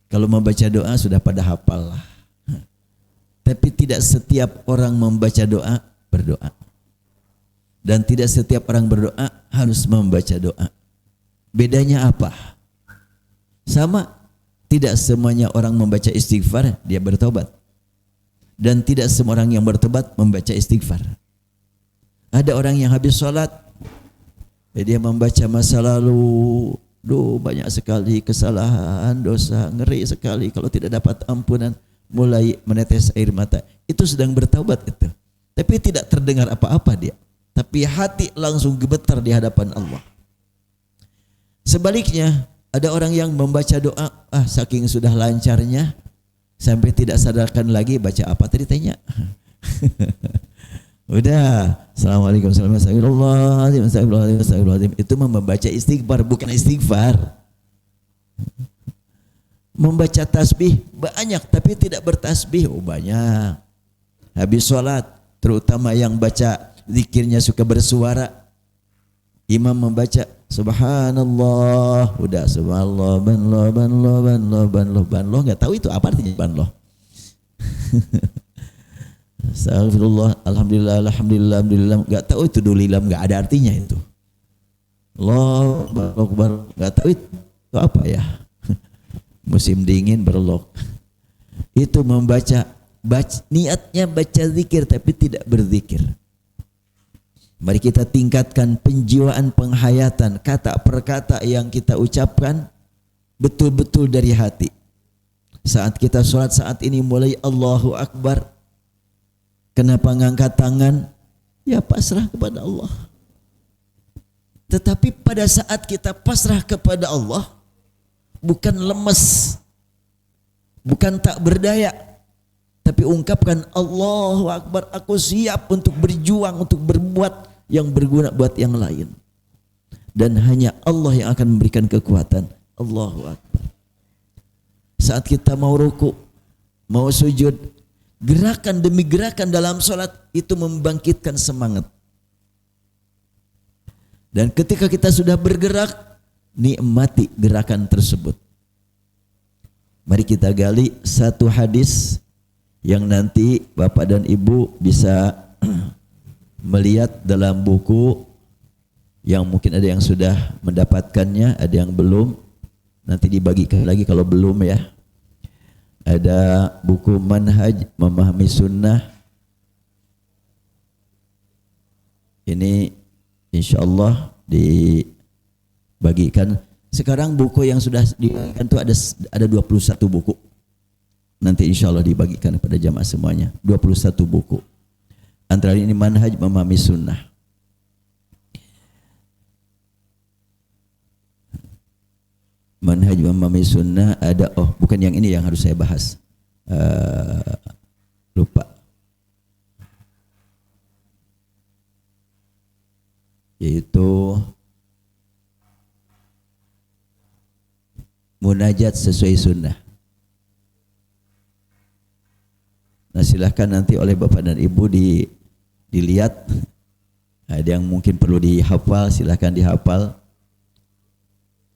Kalau membaca doa sudah pada hafal lah. Tapi tidak setiap orang membaca doa berdoa. Dan tidak setiap orang berdoa harus membaca doa. Bedanya apa? Sama, tidak semuanya orang membaca istighfar dia bertobat. Dan tidak semua orang yang bertobat membaca istighfar. Ada orang yang habis sholat, dia membaca masa lalu, banyak sekali kesalahan, dosa, ngeri sekali kalau tidak dapat ampunan, mulai menetes air mata. Itu sedang bertaubat itu. Tapi tidak terdengar apa-apa dia. Tapi hati langsung gemetar di hadapan Allah. Sebaliknya, ada orang yang membaca doa, saking sudah lancarnya, sampai tidak sadarkan lagi baca apa tadi tanya. Udah, Assalamualaikum warahmatullahi wabarakatuh. Itu membaca istighfar, bukan istighfar. Membaca tasbih banyak, tapi tidak bertasbih. Oh banyak. Habis sholat, terutama yang baca zikirnya suka bersuara. Imam membaca Subhanallah, udah Subhanallah, banloh, nggak tahu itu apa artinya banloh. Astagfirullah, alhamdulillah, alhamdulillah, nggak tahu itu dulilam, nggak ada artinya itu. Allah Akbar, nggak tahu itu apa ya. Musim dingin berlok. Itu membaca, niatnya baca zikir tapi tidak berzikir. Mari kita tingkatkan penjiwaan penghayatan, kata per kata yang kita ucapkan betul-betul dari hati. Saat kita sholat saat ini mulai Allahu Akbar, kenapa ngangkat tangan? Ya pasrah kepada Allah. Tetapi pada saat kita pasrah kepada Allah, bukan lemes, bukan tak berdaya, tapi ungkapkan Allahu Akbar, aku siap untuk berjuang, untuk berbuat yang berguna buat yang lain. Dan hanya Allah yang akan memberikan kekuatan. Allahu Akbar. Saat kita mau ruku, mau sujud, gerakan demi gerakan dalam sholat itu membangkitkan semangat. Dan ketika kita sudah bergerak, nikmati gerakan tersebut. Mari kita gali satu hadis yang nanti Bapak dan Ibu bisa melihat dalam buku, yang mungkin ada yang sudah mendapatkannya, ada yang belum. Nanti dibagikan lagi kalau belum ya. Ada buku Manhaj Memahami Sunnah. Ini insya Allah dibagikan. Sekarang buku yang sudah dibagikan itu ada 21 buku. Nanti insya Allah dibagikan kepada jamaah semuanya. 21 buku. Antara ini Manhaj Memahami Sunnah. Manhaj Memahami Sunnah ada, bukan yang ini yang harus saya bahas. Lupa. Yaitu Munajat sesuai sunnah. Nah silahkan nanti oleh Bapak dan Ibu dilihat. Ada yang mungkin perlu dihafal, silahkan dihafal.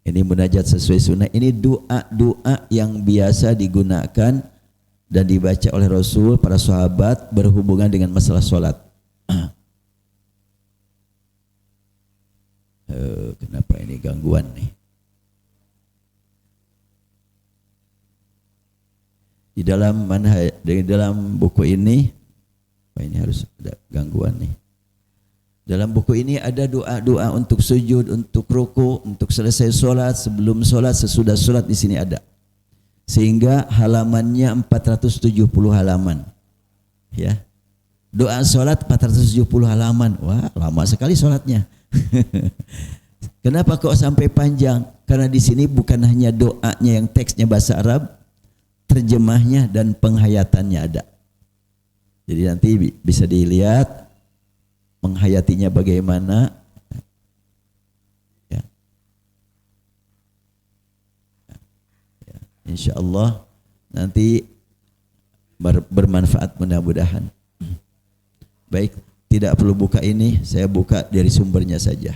Ini munajat sesuai sunnah. Ini doa-doa yang biasa digunakan dan dibaca oleh Rasul, para sahabat berhubungan dengan masalah sholat. Kenapa ini gangguan nih? Di dalam buku ini harus ada gangguan. gangguan nih. Dalam buku ini ada doa-doa untuk sujud, untuk ruku, untuk selesai sholat, sebelum sholat, sesudah sholat, di sini ada. Sehingga halamannya 470 halaman. Ya. Doa sholat 470 halaman. Wah, lama sekali sholatnya. Kenapa kok sampai panjang? Karena di sini bukan hanya doanya yang teksnya bahasa Arab, terjemahnya dan penghayatannya ada. Jadi nanti bisa dilihat menghayatinya bagaimana. Ya. Ya. Insya Allah nanti bermanfaat mudah-mudahan. Baik, tidak perlu buka ini, saya buka dari sumbernya saja.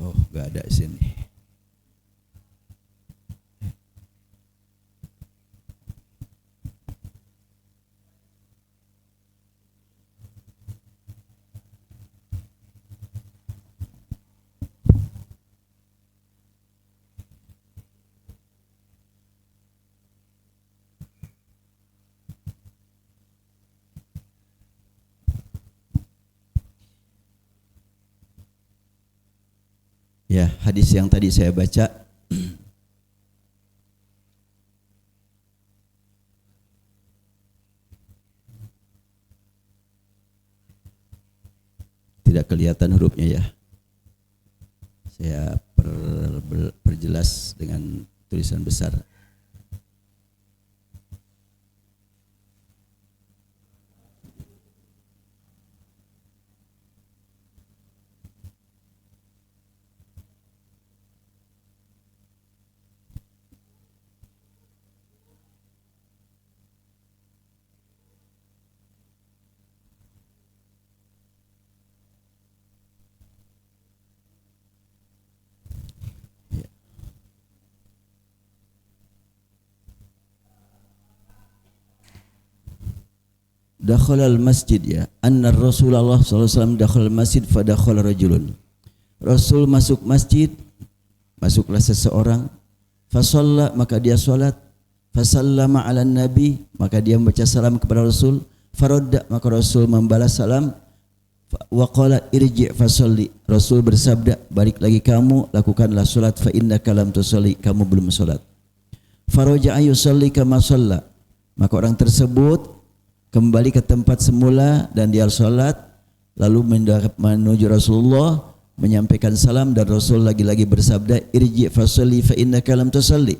Oh, nggak ada di sini. Ya, hadis yang tadi saya baca tidak kelihatan hurufnya ya. Saya perjelas dengan tulisan besar. Dakhala al-masjid ya. Anna Rasulullah sallallahu alaihi wasallam dakhala al-masjid fa dakhala rajulun. Rasul masuk masjid, masuklah seseorang, fa shalla maka dia salat, fa sallama 'ala nabi maka dia membaca salam kepada Rasul, faradda maka Rasul membalas salam, wa qala irji' fa shalli. Rasul bersabda, balik lagi kamu, lakukanlah salat, fa innaka lam tusalli, kamu belum salat. Faraja'a yusalli kama shalla. Maka orang tersebut kembali ke tempat semula dan dia salat, lalu menuju Rasulullah menyampaikan salam, dan Rasul lagi-lagi bersabda, irji' fasalli fa innaka lam tusalli.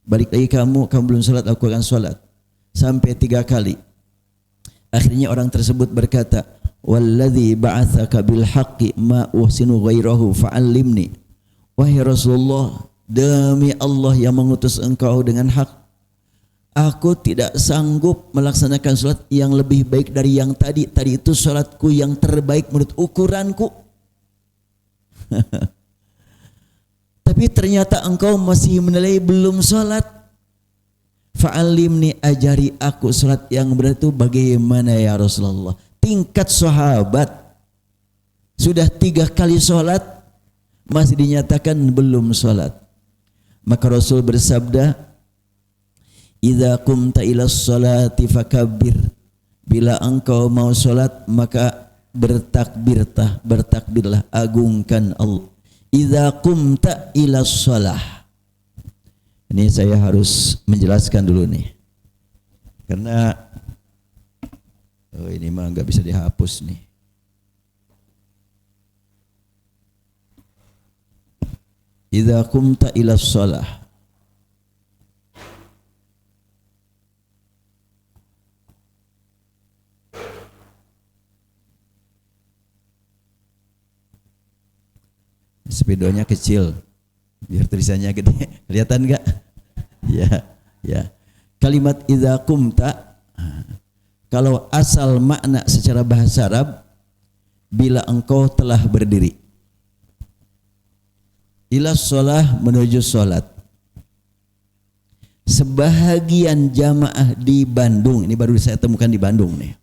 Balik lagi kamu belum salat, lakukan salat. Sampai 3 kali. Akhirnya orang tersebut berkata, walladzi ba'atsaka bil haqqi ma uhsinu ghairahu fa'allimni. Wahai Rasulullah, demi Allah yang mengutus engkau dengan hak, aku tidak sanggup melaksanakan salat yang lebih baik dari yang tadi. Tadi itu salatku yang terbaik menurut ukuranku. Tapi ternyata engkau masih menilai belum salat. Fa'alimni, ajari aku salat yang benar itu bagaimana ya Rasulullah. Tingkat sahabat sudah 3 kali salat masih dinyatakan belum salat. Maka Rasul bersabda, idza qumta ila sholati fakabbir. Bila engkau mau salat maka bertakbirlah, agungkan Allah. Idza qumta ila shalah. Ini saya harus menjelaskan dulu nih. Karena ini mah enggak bisa dihapus nih. Idza qumta ila shalah. Speedonya kecil biar tulisannya gede. Kelihatan enggak? Ya, ya. Kalimat idza qumta, Kalau asal makna secara bahasa Arab, bila engkau telah berdiri. Ila sholah, menuju sholat. Sebahagian jamaah di Bandung, ini baru saya temukan di Bandung nih.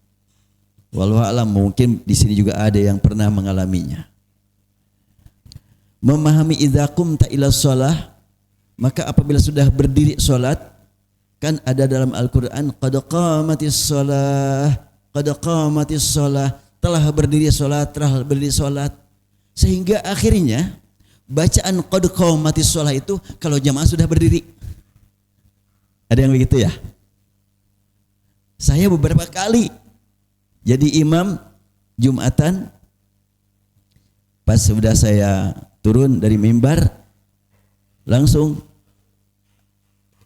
Wallahu a'lam, mungkin di sini juga ada yang pernah mengalaminya. Memahami idza qumta ila sholah, maka apabila sudah berdiri sholat, kan ada dalam Al-Quran, qad qamatis sholah, qad qamatis sholah, telah berdiri sholat, telah berdiri sholat. Sehingga akhirnya bacaan qad qamatis sholah itu kalau jamaah sudah berdiri. Ada yang begitu ya? Saya beberapa kali jadi imam Jumatan, pas sudah saya turun dari mimbar, langsung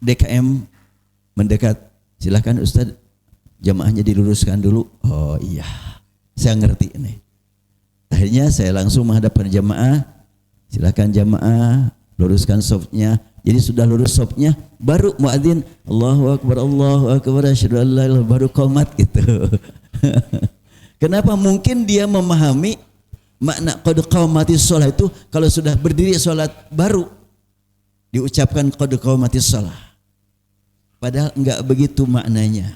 DKM mendekat, silakan Ustadz, jamaahnya diluruskan dulu. Oh iya, saya ngerti ini. Akhirnya saya langsung menghadapkan jamaah, silakan jamaah luruskan safnya. Jadi sudah lurus safnya, baru muadzin Allahu akbar, asyhadu an la ilaha illallah, baru qomat gitu. Kenapa? Mungkin dia memahami makna qad qamatis shalah itu kalau sudah berdiri salat baru diucapkan qad qamatis shalah. Padahal enggak begitu maknanya.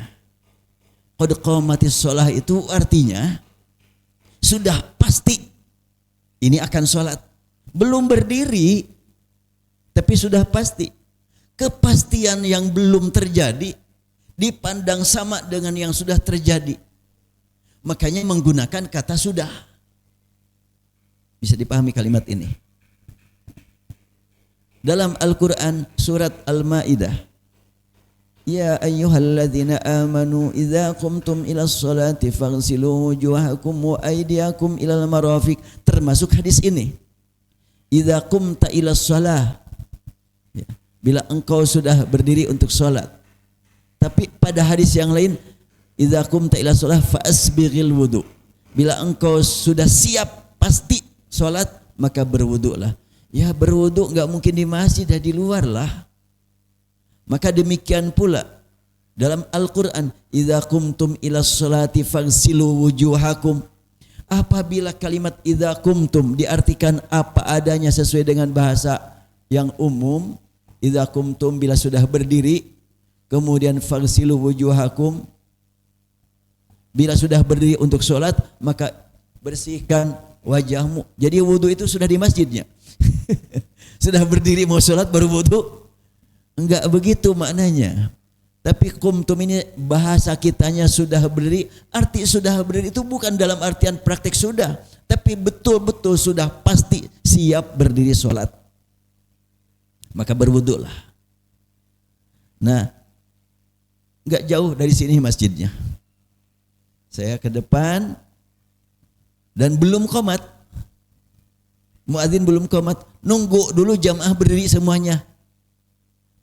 Qad qamatis shalah itu artinya sudah pasti ini akan salat. Belum berdiri tapi sudah pasti. Kepastian yang belum terjadi dipandang sama dengan yang sudah terjadi. Makanya menggunakan kata sudah. Bisa dipahami kalimat ini. Dalam Al-Quran surat Al-Ma'idah, ya ayyuhalladzina amanu idza qumtum ilas salati faghsilu wujuhakum wa aydiyakum ilal marafiq, termasuk hadis ini. Idza qumta ilas salah, ya, bila engkau sudah berdiri untuk salat. Tapi pada hadis yang lain, idza qumta ila shalah fa asbighil wudu. Bila engkau sudah siap pasti salat, maka berwudulah. Ya, berwudu enggak mungkin di masjid, dah di luar lah. Maka demikian pula dalam Al-Qur'an, idza qumtum ila sholati faghsilu wujuhakum. Apabila kalimat idza qumtum diartikan apa adanya sesuai dengan bahasa yang umum, idza qumtum bila sudah berdiri, kemudian faghsilu wujuhakum, bila sudah berdiri untuk sholat, maka bersihkan wajahmu. Jadi wudu itu sudah di masjidnya. Sudah berdiri mau sholat baru wudu? Enggak begitu maknanya. Tapi qumtum ini bahasa kitanya sudah berdiri. Arti sudah berdiri itu bukan dalam artian praktek sudah, tapi betul-betul sudah pasti siap berdiri sholat. Maka berwudulah. Nah, enggak jauh dari sini masjidnya. Saya ke depan dan belum qomat. Muadzin belum qomat, nunggu dulu jamaah berdiri semuanya.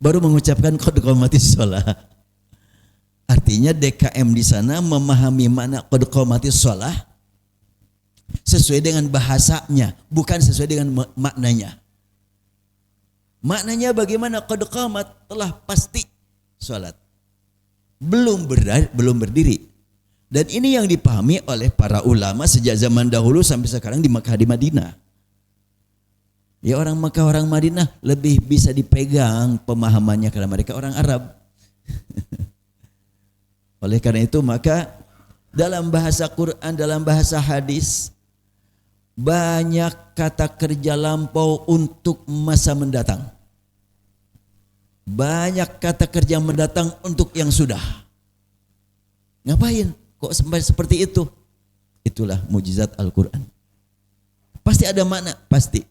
Baru mengucapkan qad qamatis shalah. Artinya DKM di sana memahami makna qad qamatis shalah sesuai dengan bahasanya, bukan sesuai dengan maknanya. Maknanya bagaimana? Qad qamat, telah pasti salat. Belum berdiri. Dan ini yang dipahami oleh para ulama sejak zaman dahulu sampai sekarang di Makkah, di Madinah. Ya, orang Makkah, orang Madinah lebih bisa dipegang pemahamannya karena mereka orang Arab. Oleh karena itu maka dalam bahasa Quran, dalam bahasa hadis, banyak kata kerja lampau untuk masa mendatang. Banyak kata kerja mendatang untuk yang sudah. Ngapain? Kok sampai seperti itu? Itulah mujizat Al-Quran. Pasti ada makna, pasti.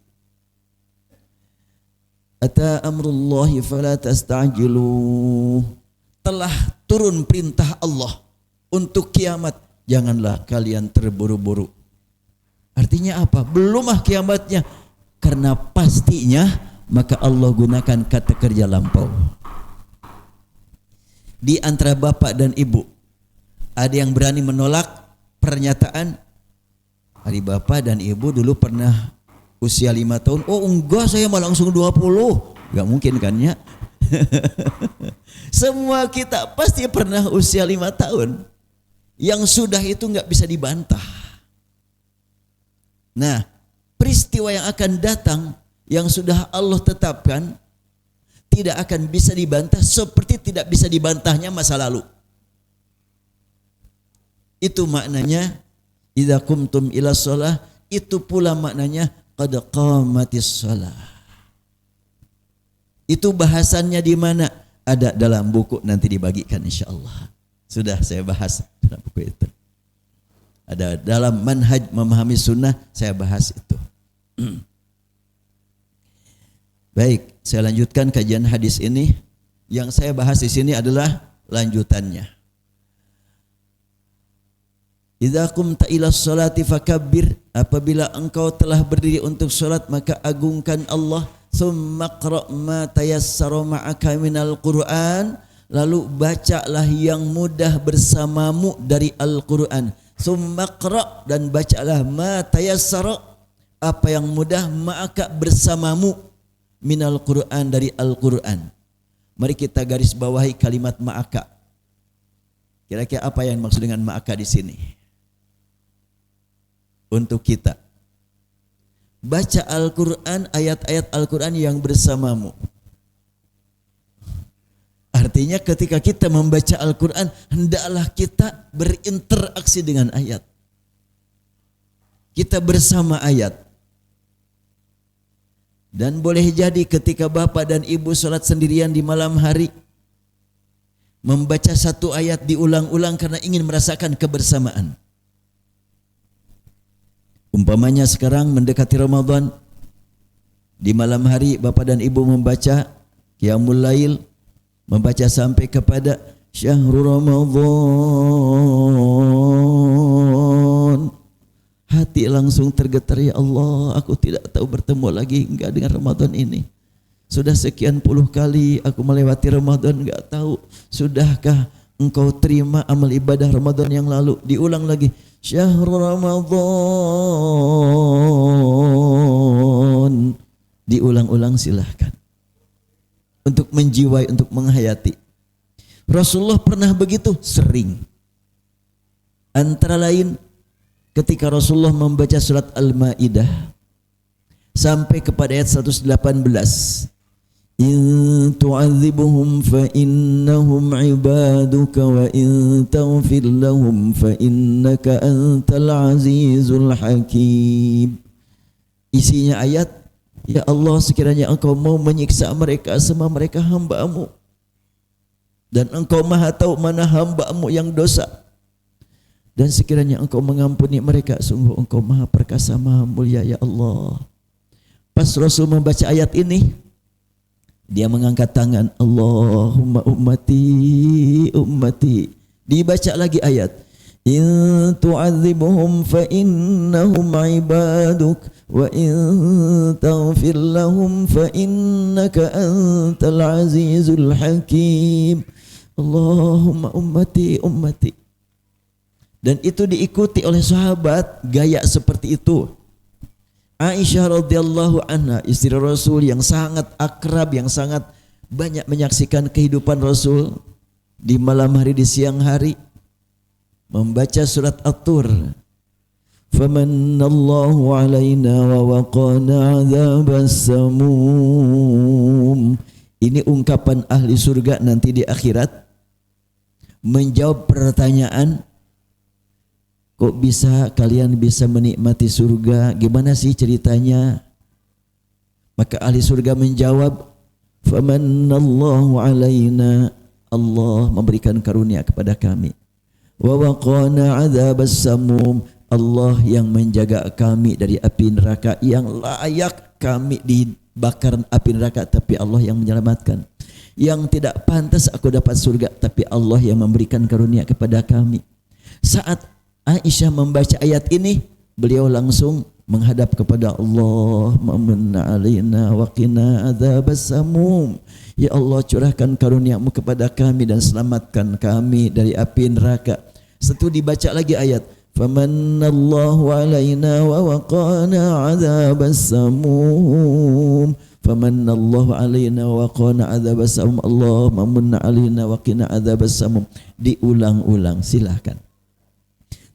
Ata amrullahi fala tastajilu. Telah turun perintah Allah untuk kiamat, janganlah kalian terburu-buru. Artinya apa? Belumlah kiamatnya. Karena pastinya maka Allah gunakan kata kerja lampau. Di antara bapak dan ibu, ada yang berani menolak pernyataan hari bapak dan ibu dulu pernah usia 5 tahun. Oh enggak, saya malah langsung 20. Enggak mungkin kan ya. Semua kita pasti pernah usia 5 tahun. Yang sudah itu nggak bisa dibantah. Nah, peristiwa yang akan datang yang sudah Allah tetapkan tidak akan bisa dibantah seperti tidak bisa dibantahnya masa lalu. Itu maknanya idza qumtum ila shalah, itu pula maknanya qad qamatis shalah. Itu bahasannya di mana? Ada dalam buku, nanti dibagikan insyaallah. Sudah saya bahas dalam buku itu. Ada dalam manhaj memahami sunnah, saya bahas itu. Baik, saya lanjutkan kajian hadis ini. Yang saya bahas di sini adalah lanjutannya. Idza qumta ila sholati fakabbir, apabila engkau telah berdiri untuk salat maka agungkan Allah. Tsumma qra' ma tayassara ma'aka minal Qur'an, lalu bacalah yang mudah bersamamu dari Al-Qur'an. Tsumma qra', dan bacalah ma tayassara, apa yang mudah, ma'aka bersamamu, minal Qur'an, dari Al-Qur'an. Mari kita garis bawahi kalimat ma'aka. Kira-kira apa yang maksud dengan ma'aka di sini? Untuk kita baca Al-Quran, ayat-ayat Al-Quran yang bersamamu. Artinya ketika kita membaca Al-Quran, hendaklah kita berinteraksi dengan ayat. Kita bersama ayat. Dan boleh jadi ketika bapak dan ibu sholat sendirian di malam hari, membaca satu ayat diulang-ulang karena ingin merasakan kebersamaan. Umpamanya sekarang mendekati Ramadan, di malam hari bapak dan ibu membaca Qiyamul Lail, membaca sampai kepada Syahrul Ramadan, hati langsung tergetar, ya Allah, aku tidak tahu bertemu lagi enggak dengan Ramadan ini. Sudah sekian puluh kali aku melewati Ramadan, enggak tahu sudahkah engkau terima amal ibadah Ramadan yang lalu. Diulang lagi, Syahrul Ramadan, diulang-ulang, silahkan untuk menjiwai, untuk menghayati. Rasulullah pernah begitu, sering. Antara lain ketika Rasulullah membaca surat Al-Maidah sampai kepada ayat 118. In tu'adzibuhum fa innahum ibaduka wa in taghfir lahum fa innaka antal azizul hakim. Isinya ayat, ya Allah, sekiranya engkau mau menyiksa mereka, semua mereka hamba-Mu, dan engkau maha tahu mana hamba-Mu yang dosa, dan sekiranya engkau mengampuni mereka, sungguh engkau maha perkasa, maha mulia, ya Allah. Pas Rasul membaca ayat ini, dia mengangkat tangan, Allahumma ummati, ummati. Dibaca lagi ayat, in tu'adzibuhum fa innahum ibaduk wa in taghfir lahum fa innaka antal azizul hakim. Allahumma ummati, ummati. Dan itu diikuti oleh sahabat gaya seperti itu. Aisyah radhiyallahu anha, istri Rasul yang sangat akrab, yang sangat banyak menyaksikan kehidupan Rasul di malam hari, di siang hari, membaca surat At-Tur. Famanallahu alaina wa waqana adzabas samum. Ini ungkapan ahli surga nanti di akhirat, menjawab pertanyaan, kok bisa kalian bisa menikmati surga? Gimana sih ceritanya? Maka ahli surga menjawab, famanallahu alaina, Allah memberikan karunia kepada kami. Wa waqana adzabas samum, Allah yang menjaga kami dari api neraka yang layak kami dibakar api neraka, tapi Allah yang menyelamatkan. Yang tidak pantas aku dapat surga, tapi Allah yang memberikan karunia kepada kami. Saat Aisyah membaca ayat ini, beliau langsung menghadap kepada Allah, Mamunna alaina wa qina adzabas samum. Ya Allah, curahkan karunia-Mu kepada kami dan selamatkan kami dari api neraka. Setelah dibaca lagi ayat, famannallahu alaina wa waqana adzabas samum. Famannallahu alaina wa waqana adzabas samum. Allah mamunna alaina wa qina adzabas samum. Diulang-ulang, silahkan.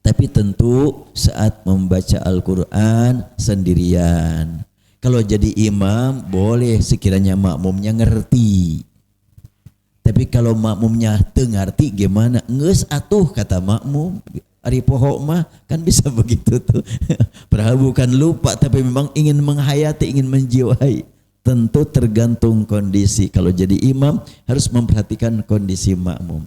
Tapi tentu saat membaca Al-Quran sendirian. Kalau jadi imam boleh sekiranya makmumnya ngerti. Tapi kalau makmumnya teu ngarti gimana? Ngeus atuh kata makmum. Ari pohok mah kan bisa begitu tuh. Prabu kan lupa tapi memang ingin menghayati, ingin menjiwai. Tentu tergantung kondisi. Kalau jadi imam harus memperhatikan kondisi makmum.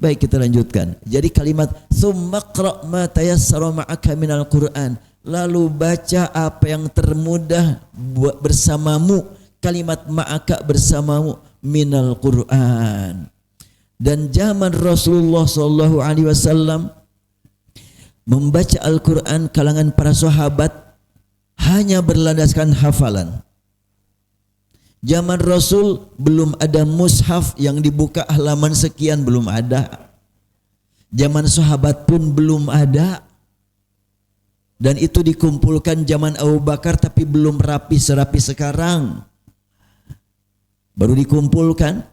Baik, kita lanjutkan. Jadi kalimat tsumma qra' ma tayassara ma'aka minal Qur'an. Lalu baca apa yang termudah bersamamu. Kalimat ma'aka bersamamu minal Qur'an. Dan zaman Rasulullah sallallahu alaihi wasallam membaca Al-Qur'an kalangan para sahabat hanya berlandaskan hafalan. Zaman Rasul belum ada mushaf yang dibuka halaman sekian, belum ada. Zaman sahabat pun belum ada. Dan itu dikumpulkan zaman Abu Bakar tapi belum rapi serapi sekarang. Baru dikumpulkan,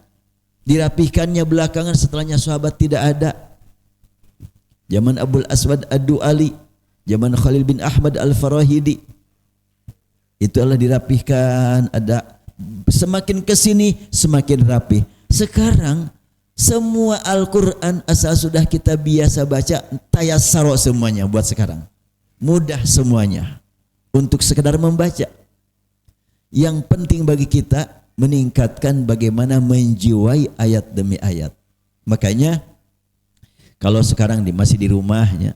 dirapihkannya belakangan setelahnya sahabat tidak ada. Zaman Abul Aswad Ad-Du'ali, zaman Khalil bin Ahmad Al-Farahidi. Itu adalah dirapihkan, ada. Semakin kesini semakin rapi. Sekarang semua Al-Quran asal sudah kita biasa baca, tayassaro semuanya buat sekarang. Mudah semuanya untuk sekedar membaca. Yang penting bagi kita meningkatkan bagaimana menjiwai ayat demi ayat. Makanya kalau sekarang masih di rumahnya,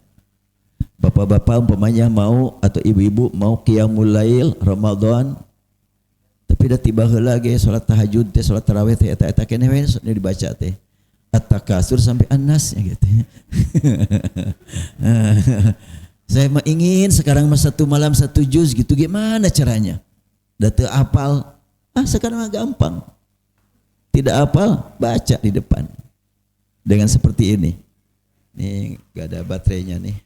bapak-bapak umpamanya mau atau ibu-ibu mau qiyamul lail Ramadan, tapi dah tiba heula ge salat tahajud teh, salat tarawih teh eta keneh we dibaca teh At-Takasur sampai An-Nas ya gitu. Saya mah ingin sekarang mah satu malam satu juz gitu, gimana caranya? Dah teu apal. Sekarang mah gampang. Tidak apal, baca di depan. Dengan seperti ini. Nih gak ada baterainya nih.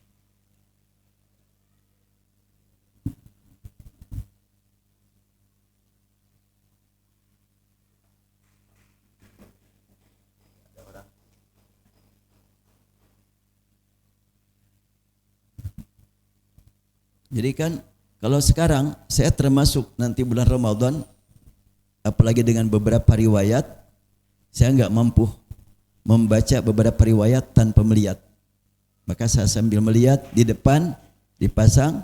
Jadi kan kalau sekarang saya termasuk nanti bulan Ramadan, apalagi dengan beberapa riwayat, saya enggak mampu membaca beberapa riwayat tanpa melihat. Maka saya sambil melihat di depan dipasang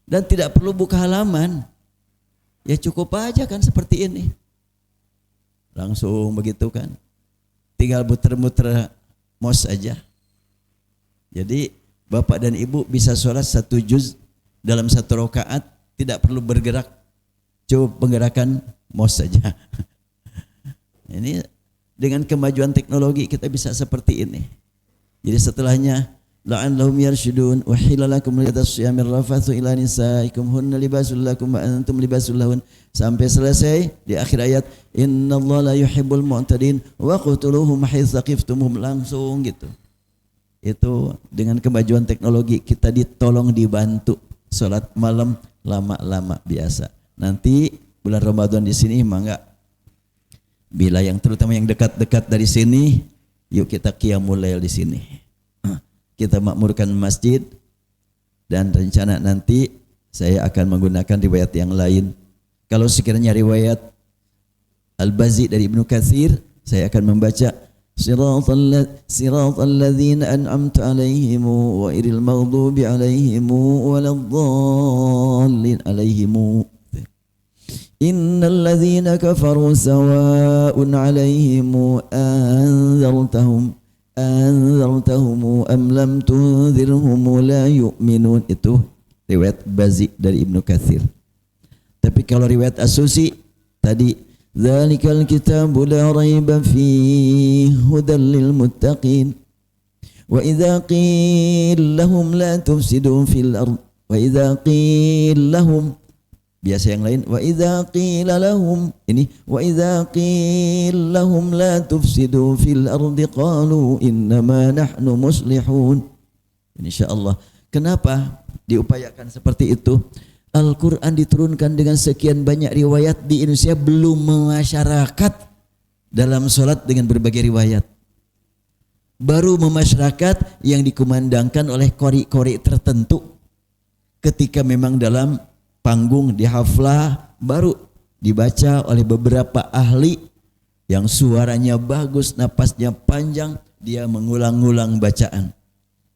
dan tidak perlu buka halaman. Ya cukup aja kan seperti ini. Langsung begitu kan. Tinggal muter-muter mos aja. Jadi bapak dan ibu bisa sholat satu juz dalam satu rakaat, tidak perlu bergerak, cukup penggerakan mos saja. Ini dengan kemajuan teknologi kita bisa seperti ini. Jadi setelahnya la'allahum yarshudun wa hilalakum liyatas siyamir rafathu ila nisaikum hunna libasul lakum wa antum libasul lahun, sampai selesai di akhir ayat innallaha la yuhibbul mu'tadin wa qutuluhum haitsu qiftumuhum, langsung gitu. Itu dengan kemajuan teknologi kita ditolong, dibantu. Salat malam lama-lama biasa. Nanti bulan Ramadan di sini mah enggak. Bila yang terutama yang dekat-dekat dari sini, yuk kita qiyamul lail di sini. Kita makmurkan masjid dan rencana nanti saya akan menggunakan riwayat yang lain. Kalau sekiranya riwayat Al-Bazi dari Ibnu Katsir, saya akan membaca Siratal ladzina an'amta 'alaihim ghairil maghdubi 'alaihim waladdallin 'alaihim. Innal ladzina kafaru sawa'un 'alaihim anzartahum am lam tunzirhum la yu'minun. Itu riwayat Bazi dari Ibnu Katsir. Tapi kalau riwayat As-Susi tadi Dzalikal kitabu la raiba fihi hudan lil muttaqin wa idza qila lahum la tufsidu fil ard wa idza qila lahum, biasa yang lain wa idza qila lahum, ini wa idza qila lahum la tufsidu fil ardi qalu innama nahnu muslihun. Insyaallah. Kenapa diupayakan seperti itu? Al-Quran diturunkan dengan sekian banyak riwayat, di Indonesia belum memasyarakat dalam sholat dengan berbagai riwayat. baru memasyarakat yang dikumandangkan oleh kori-kori tertentu. Ketika memang dalam panggung di haflah baru dibaca oleh beberapa ahli yang suaranya bagus, napasnya panjang, dia mengulang-ulang bacaan.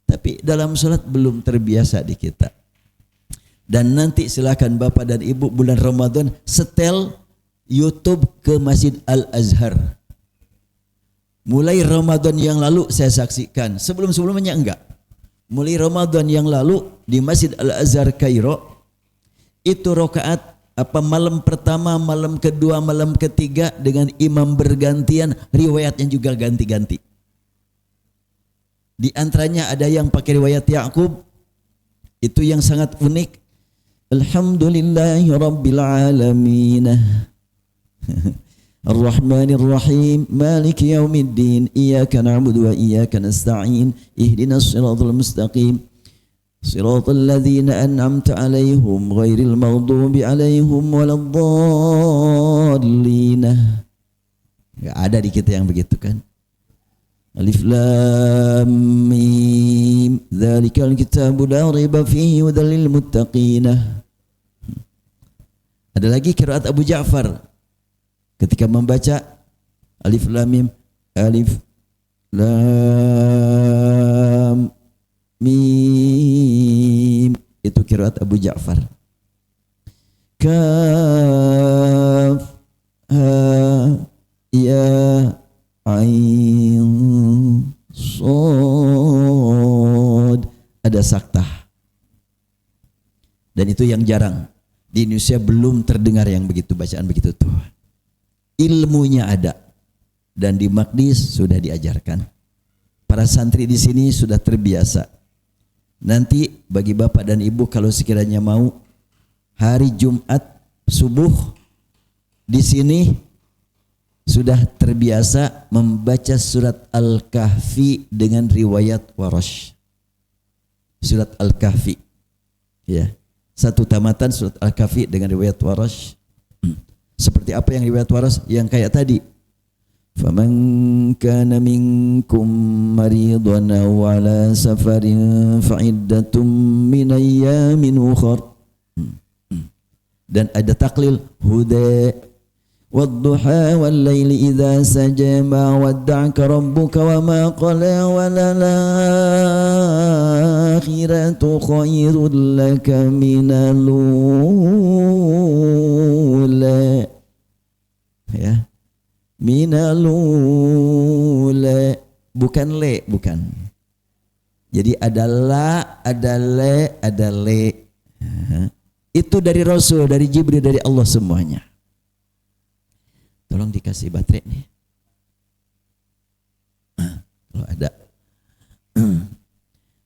Tapi dalam sholat belum terbiasa di kita. Dan nanti silakan Bapak dan Ibu bulan Ramadan setel YouTube ke Masjid Al-Azhar. Mulai Ramadan yang lalu saya saksikan, sebelum-sebelumnya enggak. Mulai Ramadan yang lalu di Masjid Al-Azhar Kairo, itu rakaat malam pertama, malam kedua, malam ketiga dengan imam bergantian, riwayatnya juga ganti-ganti. Di antaranya ada yang pakai riwayat Ya'qub, itu yang sangat unik. Alhamdulillahi Rabbil Alamin Ar-Rahmanir Rahim Maliki Yaumiddin Iyyaka na'budu wa iyyaka nasta'in Ihdinas siratal mustaqim Siratal ladzina an'amta 'alaihim ghairil maghdubi 'alaihim waladdallin. Enggak ada di kita yang begitu kan? Alif Lam Mim Dzalikal kitabu la raiba fihi hudal lil muttaqin. Ada lagi qiraat Abu Ja'far ketika membaca Alif Lam Mim, Alif Lam Mim, itu qiraat Abu Ja'far. Kaf Ha Ya Ain Shad, ada saktah. Dan itu yang jarang. Di Indonesia belum terdengar yang begitu, bacaan begitu tuh. Ilmunya ada dan di Maqdis sudah diajarkan. Para santri di sini sudah terbiasa. Nanti bagi Bapak dan Ibu kalau sekiranya mau hari Jumat subuh di sini sudah terbiasa membaca surat Al-Kahfi dengan riwayat Warash. Surat Al-Kahfi. Ya. Satu tamatan surat Al-Kahfi dengan riwayat Warash. Seperti apa yang riwayat Warash? Yang kayak tadi. Faman kana minkum maridan aw ala safarin fa'iddatum min ayyamin ukhar. Dan ada taklil huda wadduha wal laili idza saja ma wadda'aka rabbuka wa ma qala wa lal akhiratu khairul laka minal ula. Ya. Minal ula, bukan le, bukan. Jadi ada la, ada le, ada le. Itu dari Rasul, dari Jibril, dari Allah semuanya. Tolong dikasih baterai nih. Kalau ada.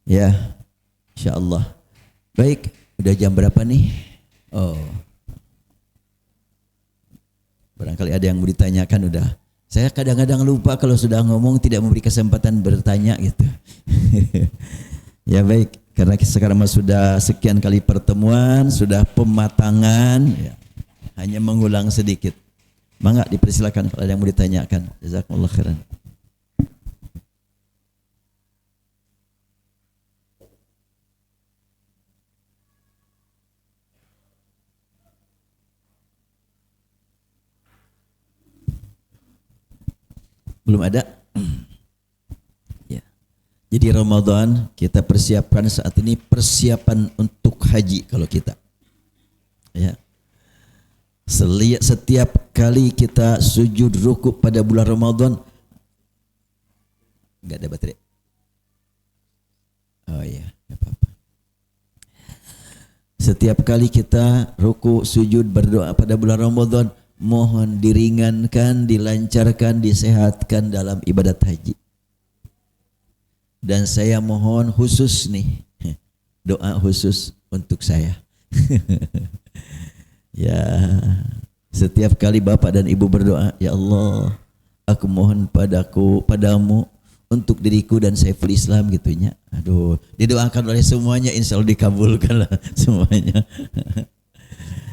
Ya, insyaallah. Baik, udah jam berapa nih? Oh. Barangkali ada yang mau ditanyakan udah. Saya kadang-kadang lupa kalau sudah ngomong tidak memberi kesempatan bertanya gitu. Ya baik, karena sekarang sudah sekian kali pertemuan, sudah pematangan, ya, hanya mengulang sedikit. Mangga dipersilakan kalau ada yang mau ditanyakan. Jazakumullah khairan. Belum ada? Ya. Jadi Ramadan kita persiapkan saat ini persiapan untuk haji kalau kita. Ya. Setiap kali kita sujud ruku pada bulan Ramadan, enggak ada baterai. Oh iya, enggak apa-apa. Setiap kali kita ruku, sujud, berdoa pada bulan Ramadan, mohon diringankan, dilancarkan, disehatkan dalam ibadat haji. Dan saya mohon khusus nih, doa khusus untuk saya. Ya, setiap kali Bapak dan Ibu berdoa, ya Allah, aku mohon padamu untuk diriku dan Saiful Islam gitunya. Aduh, didoakan oleh semuanya, insya Allah dikabulkan lah semuanya.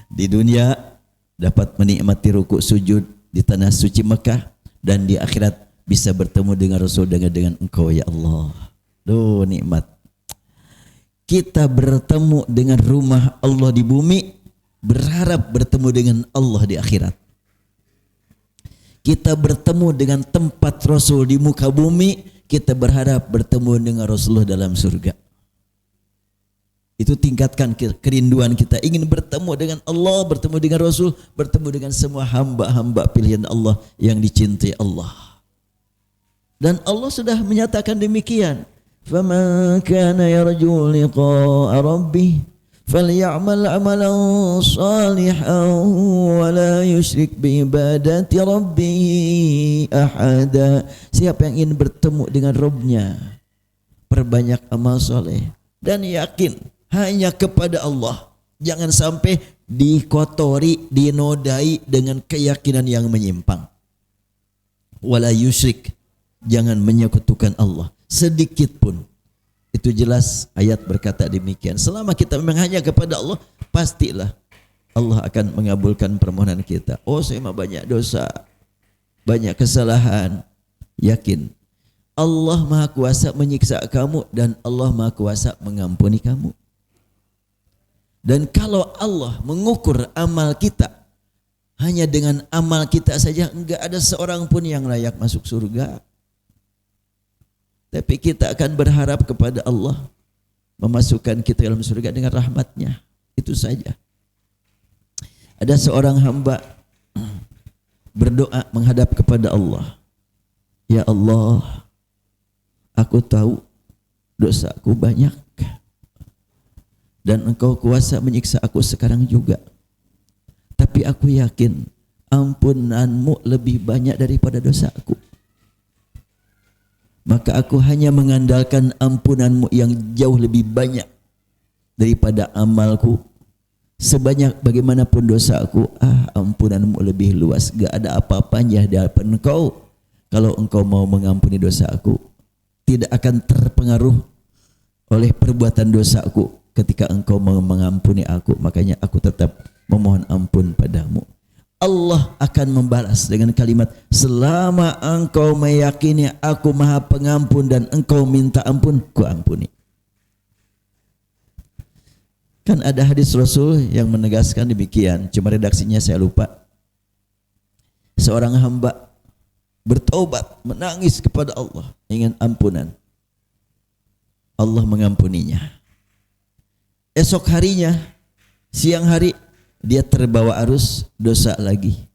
Di dunia dapat menikmati rukuk sujud di tanah suci Mekah, dan di akhirat bisa bertemu dengan Rasul dengan engkau ya Allah. Duh nikmat. Kita bertemu dengan rumah Allah di bumi, berharap bertemu dengan Allah di akhirat. Kita bertemu dengan tempat Rasul di muka bumi, kita berharap bertemu dengan Rasulullah dalam surga. Itu tingkatkan kerinduan kita, ingin bertemu dengan Allah, bertemu dengan Rasul, bertemu dengan semua hamba-hamba pilihan Allah yang dicintai Allah. Dan Allah sudah menyatakan demikian. فَمَنْ كَانَ يَرْجُو لِقَاءَ رَبِّهِ فَلْيَعْمَلْ عَمَلًا صَالِحًا وَلَا يُشْرِكْ بِعِبَادَةِ رَبِّهِ أَحَدًا. Siapa yang ingin bertemu dengan Rabb-Nya, perbanyak amal soleh dan yakin hanya kepada Allah. Jangan sampai dikotori, dinodai dengan keyakinan yang menyimpang. Wala yusyrik, jangan menyekutukan Allah sedikit pun. Itu jelas ayat berkata demikian. Selama kita memang hanya kepada Allah, pastilah Allah akan mengabulkan permohonan kita. Oh, saya mah banyak dosa, banyak kesalahan. Yakin Allah Maha Kuasa menyiksa kamu dan Allah Maha Kuasa mengampuni kamu. Dan kalau Allah mengukur amal kita hanya dengan amal kita saja, enggak ada seorang pun yang layak masuk surga. Tapi kita akan berharap kepada Allah memasukkan kita dalam surga dengan rahmat-Nya. Itu saja. Ada seorang hamba berdoa menghadap kepada Allah. Ya Allah, aku tahu dosaku banyak dan Engkau kuasa menyiksa aku sekarang juga. Tapi aku yakin ampunan-Mu lebih banyak daripada dosaku. Maka aku hanya mengandalkan ampunan-Mu yang jauh lebih banyak daripada amalku. Sebanyak bagaimanapun dosaku, ampunan-Mu lebih luas. Gak ada apa-apanya di hadapan Engkau. Kalau Engkau mau mengampuni dosaku, tidak akan terpengaruh oleh perbuatan dosaku ketika Engkau mau mengampuni aku. Makanya aku tetap memohon ampun padamu. Allah akan membalas dengan kalimat, selama engkau meyakini aku Maha Pengampun dan engkau minta ampun, ku ampuni. Kan ada hadis Rasul yang menegaskan demikian, cuma redaksinya saya lupa. Seorang hamba bertaubat, menangis kepada Allah, ingin ampunan. Allah mengampuninya. Esok harinya, siang hari, dia terbawa arus dosa lagi.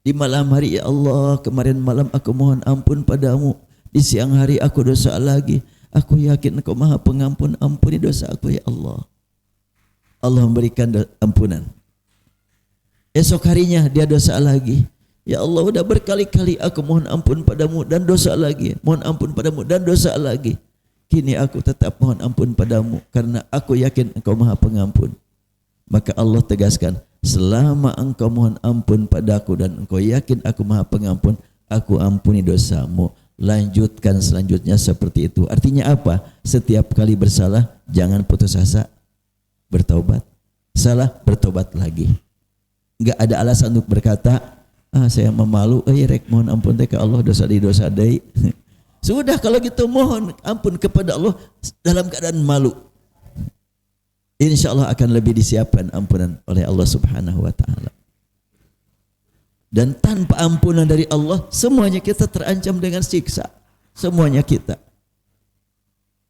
Di malam hari, ya Allah, kemarin malam aku mohon ampun padamu. Di siang hari aku dosa lagi. Aku yakin Engkau Maha Pengampun, ampuni dosa aku ya Allah. Allah memberikan ampunan. Esok harinya dia dosa lagi. Ya Allah, udah berkali-kali aku mohon ampun padamu dan dosa lagi. Mohon ampun padamu dan dosa lagi. Kini aku tetap mohon ampun padamu karena aku yakin Engkau Maha Pengampun. Maka Allah tegaskan, selama engkau mohon ampun padaku dan engkau yakin aku Maha Pengampun, aku ampuni dosamu. Lanjutkan selanjutnya seperti itu. Artinya apa? Setiap kali bersalah, jangan putus asa, bertaubat. Salah, bertaubat lagi. Enggak ada alasan untuk berkata, saya memalu, rek mohon ampun ke Allah, dosa dei. Sudah kalau gitu mohon ampun kepada Allah dalam keadaan malu. Insya Allah akan lebih disiapkan ampunan oleh Allah Subhanahu wa ta'ala. Dan tanpa ampunan dari Allah, semuanya kita terancam dengan siksa. Semuanya kita.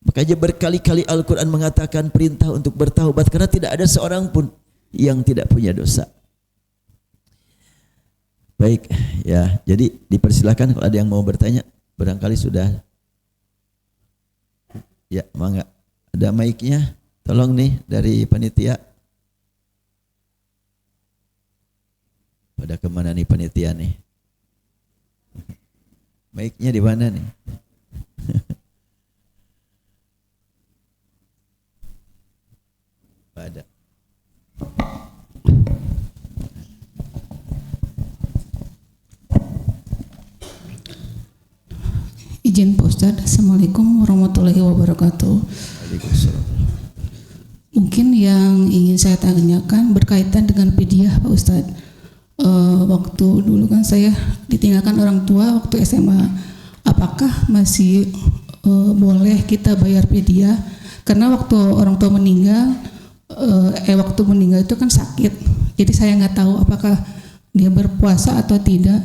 Makanya berkali-kali Al-Quran mengatakan perintah untuk bertaubat, karena tidak ada seorang pun yang tidak punya dosa. Baik, ya, jadi dipersilakan kalau ada yang mau bertanya, barangkali sudah. Ya, mangga. Ada mic-nya. Tolong nih dari panitia. Pada kemana nih panitia nih? Mic-nya di mana nih? Pada. Izin Pak Ustadz, Assalamualaikum warahmatullahi wabarakatuh. Waalaikumsalam. Mungkin yang ingin saya tanyakan berkaitan dengan fidyah Pak Ustadz. waktu dulu kan saya ditinggalkan orang tua waktu SMA. Apakah masih boleh kita bayar fidyah? Karena waktu orang tua meninggal, waktu meninggal itu kan sakit. Jadi saya nggak tahu apakah dia berpuasa atau tidak.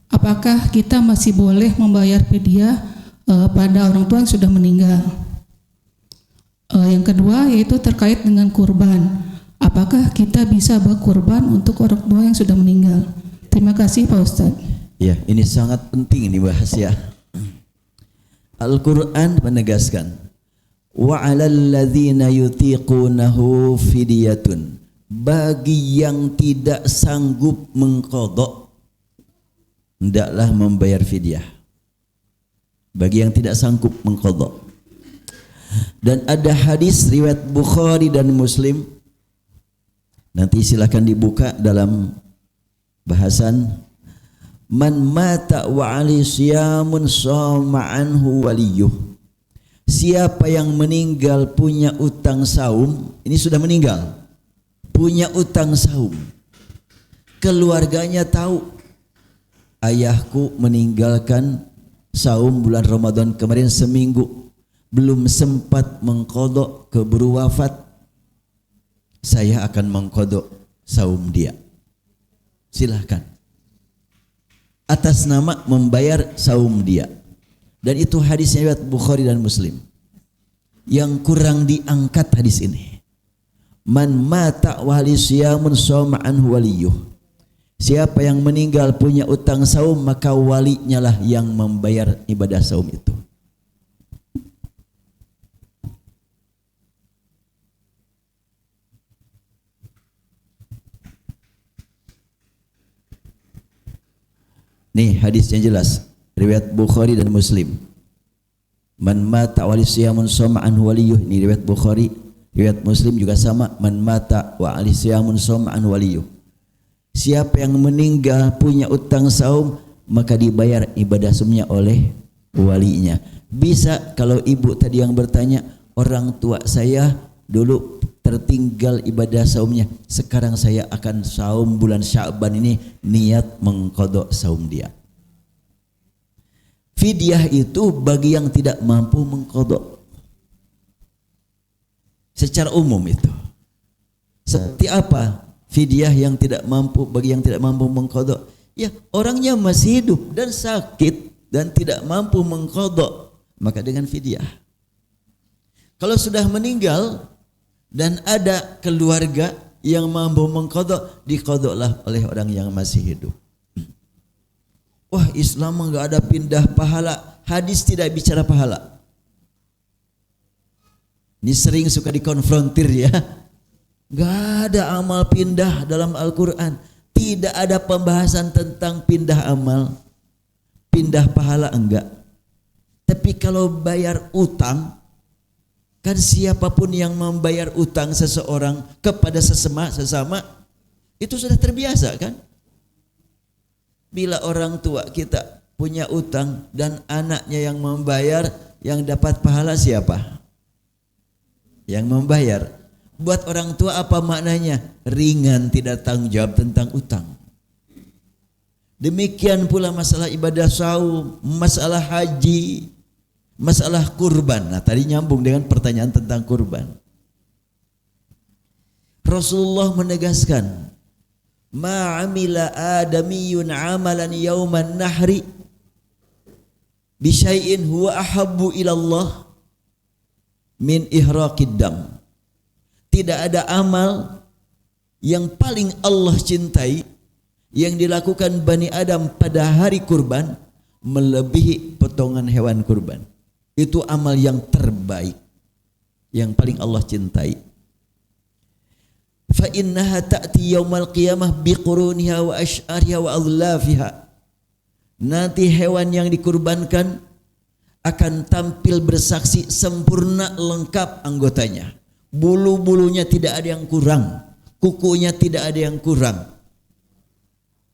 Apakah kita masih boleh membayar fidyah pada orang tua yang sudah meninggal? Yang kedua yaitu terkait dengan kurban. Apakah kita bisa berkurban untuk orang tua yang sudah meninggal? Terima kasih Pak Ustadz. Ya, ini sangat penting dibahas ya. Al-Quran menegaskan, wa 'alal ladzina yutiqunahu fidyatun, bagi yang tidak sanggup mengqadha hendaklah membayar fidyah. Bagi yang tidak sanggup mengqadha. Dan ada hadis riwayat Bukhari dan Muslim, nanti silakan dibuka dalam bahasan, man mata wa ali siyamun shoma anhu waliyuh. Siapa yang meninggal punya utang saum, ini sudah meninggal, punya utang saum, keluarganya tahu ayahku meninggalkan saum bulan Ramadan kemarin seminggu, belum sempat mengqadha, keburu wafat, saya akan mengqadha saum dia. Silahkan atas nama membayar saum dia. Dan itu hadisnya riwayat Bukhari dan Muslim. Yang kurang diangkat hadis ini, man mata wa siyamun shoma anhu waliyuh. Siapa yang meninggal punya utang saum, maka walinya lah yang membayar ibadah saum itu. Nih hadisnya jelas, riwayat Bukhari dan Muslim. Man mata wa siyamun shoma anhu waliyuh, ini riwayat Bukhari, riwayat Muslim juga sama, man mata wa siyamun shoma anhu waliyuh. Siapa yang meninggal punya utang saum, maka dibayar ibadah saumnya oleh walinya. Bisa kalau ibu tadi yang bertanya, orang tua saya dulu tertinggal ibadah saumnya, sekarang saya akan saum bulan Sya'ban ini, niat mengqadha saum dia. Fidyah itu bagi yang tidak mampu mengqadha. Secara umum itu. Seperti apa fidyah yang tidak mampu, bagi yang tidak mampu mengqadha? Ya, orangnya masih hidup dan sakit dan tidak mampu mengqadha, maka dengan fidyah. Kalau sudah meninggal dan ada keluarga yang mampu mengqadha, diqadhalah oleh orang yang masih hidup. Wah, Islam enggak ada pindah pahala. Hadis tidak bicara pahala. Ini sering suka dikonfrontir ya. Enggak ada amal pindah dalam Al-Quran. Tidak ada pembahasan tentang pindah amal, pindah pahala, enggak. Tapi kalau bayar utang, kan siapapun yang membayar utang seseorang kepada sesama itu sudah terbiasa kan? Bila orang tua kita punya utang dan anaknya yang membayar, yang dapat pahala siapa? Yang membayar. Buat orang tua apa maknanya? Ringan, tidak tanggung jawab tentang utang. Demikian pula masalah ibadah saum, masalah haji, masalah kurban. Nah, tadi nyambung dengan pertanyaan tentang kurban. Rasulullah menegaskan, ma amila adamiyun amalan yauman nahri bi syai'in huwa ahabbu ila Allah min ihraqid dam. Tidak ada amal yang paling Allah cintai yang dilakukan Bani Adam pada hari kurban melebihi potongan hewan kurban. Itu amal yang terbaik, yang paling Allah cintai. Fa innaha ta'ti yaumal qiyamah biquruniha wa ash'ariha wa adlafiha. Nanti hewan yang dikurbankan akan tampil bersaksi sempurna lengkap anggotanya. Bulu-bulunya tidak ada yang kurang, kukunya tidak ada yang kurang.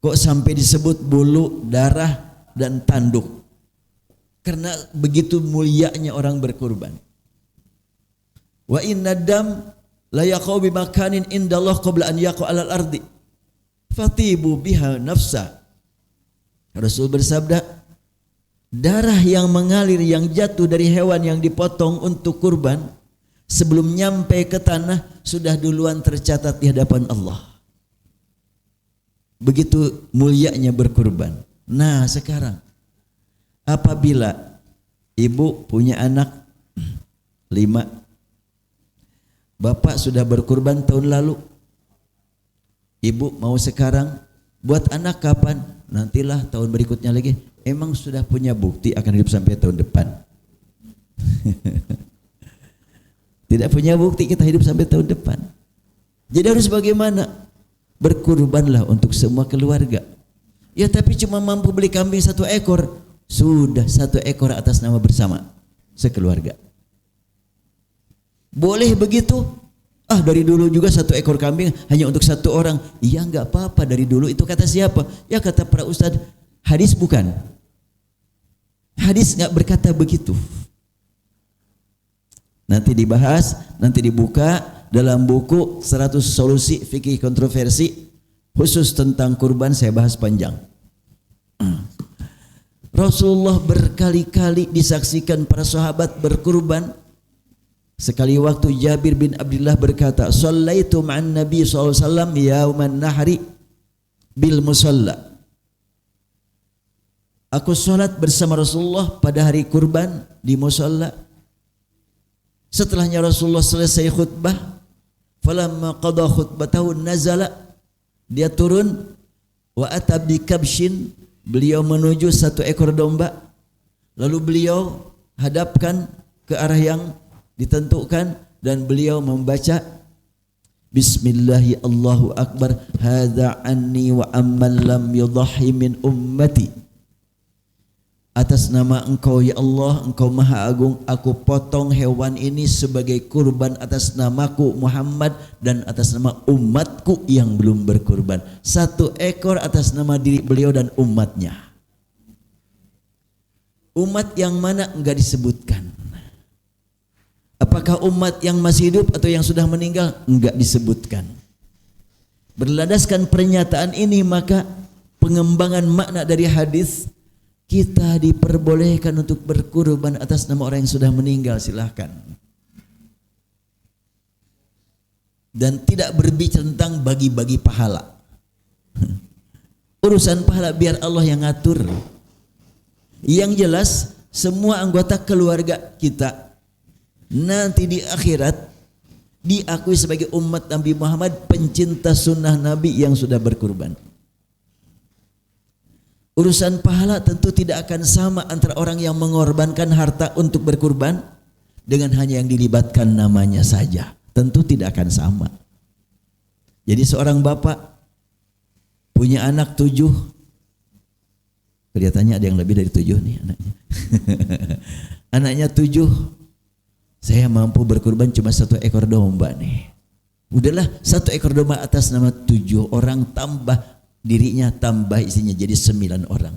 Kok sampai disebut bulu, darah dan tanduk? Karena begitu mulianya orang berkurban. Wa inna dam la yaqau bi makanin indallah qabla an yaqa 'alal ardi fatibu biha nafsa. Rasul bersabda, darah yang mengalir yang jatuh dari hewan yang dipotong untuk kurban sebelum nyampe ke tanah sudah duluan tercatat di hadapan Allah. Begitu mulianya berkurban. Nah sekarang apabila ibu punya anak 5, bapak sudah berkurban tahun lalu, ibu mau sekarang, buat anak kapan? Nantilah tahun berikutnya lagi. Emang sudah punya bukti akan hidup sampai tahun depan? Tidak punya bukti kita hidup sampai tahun depan. Jadi harus bagaimana? Berkurbanlah untuk semua keluarga. Ya tapi cuma mampu beli kambing 1 ekor. Sudah 1 ekor atas nama bersama sekeluarga. Boleh begitu? Dari dulu juga 1 ekor kambing hanya untuk 1 orang. Iya enggak apa-apa, dari dulu itu kata siapa? Ya kata para ustadz. Hadis bukan. Hadis enggak berkata begitu. Nanti dibahas, nanti dibuka dalam buku 100 solusi fikih kontroversi khusus tentang kurban, saya bahas panjang. Rasulullah berkali-kali disaksikan para sahabat berkurban. Sekali waktu Jabir bin Abdullah berkata, "Shallaitu ma'an Nabi sallallahu alaihi wasallam yauman nahri bil musalla." Aku salat bersama Rasulullah pada hari kurban di musalla. Setelahnya Rasulullah selesai khutbah, falamma qada khutbatahu nazala, dia turun, wa ata bi kabshin, beliau menuju 1 ekor domba, lalu beliau hadapkan ke arah yang ditentukan dan beliau membaca Bismillahi Allahu Akbar, hadza anni wa amman lam yudhahi min ummati. Atas nama Engkau ya Allah, Engkau Maha Agung, aku potong hewan ini sebagai kurban atas namaku Muhammad dan atas nama umatku yang belum berkurban. 1 ekor atas nama diri beliau dan umatnya. Umat yang mana enggak disebutkan. Apakah umat yang masih hidup atau yang sudah meninggal? Enggak disebutkan. Berlandaskan pernyataan ini maka pengembangan makna dari hadis, kita diperbolehkan untuk berkurban atas nama orang yang sudah meninggal, silahkan. Dan tidak berbicara tentang bagi-bagi pahala. Urusan pahala biar Allah yang ngatur. Yang jelas semua anggota keluarga kita nanti di akhirat diakui sebagai umat Nabi Muhammad, pencinta sunnah Nabi yang sudah berkurban. Urusan pahala tentu tidak akan sama antara orang yang mengorbankan harta untuk berkurban dengan hanya yang dilibatkan namanya saja. Tentu tidak akan sama. Jadi seorang bapak punya anak 7. Kelihatannya ada yang lebih dari 7 nih anaknya. Anaknya 7. Saya mampu berkurban cuma 1 ekor domba nih. Udahlah 1 ekor domba atas nama 7 orang, tambah dirinya, tambah isinya jadi 9 orang.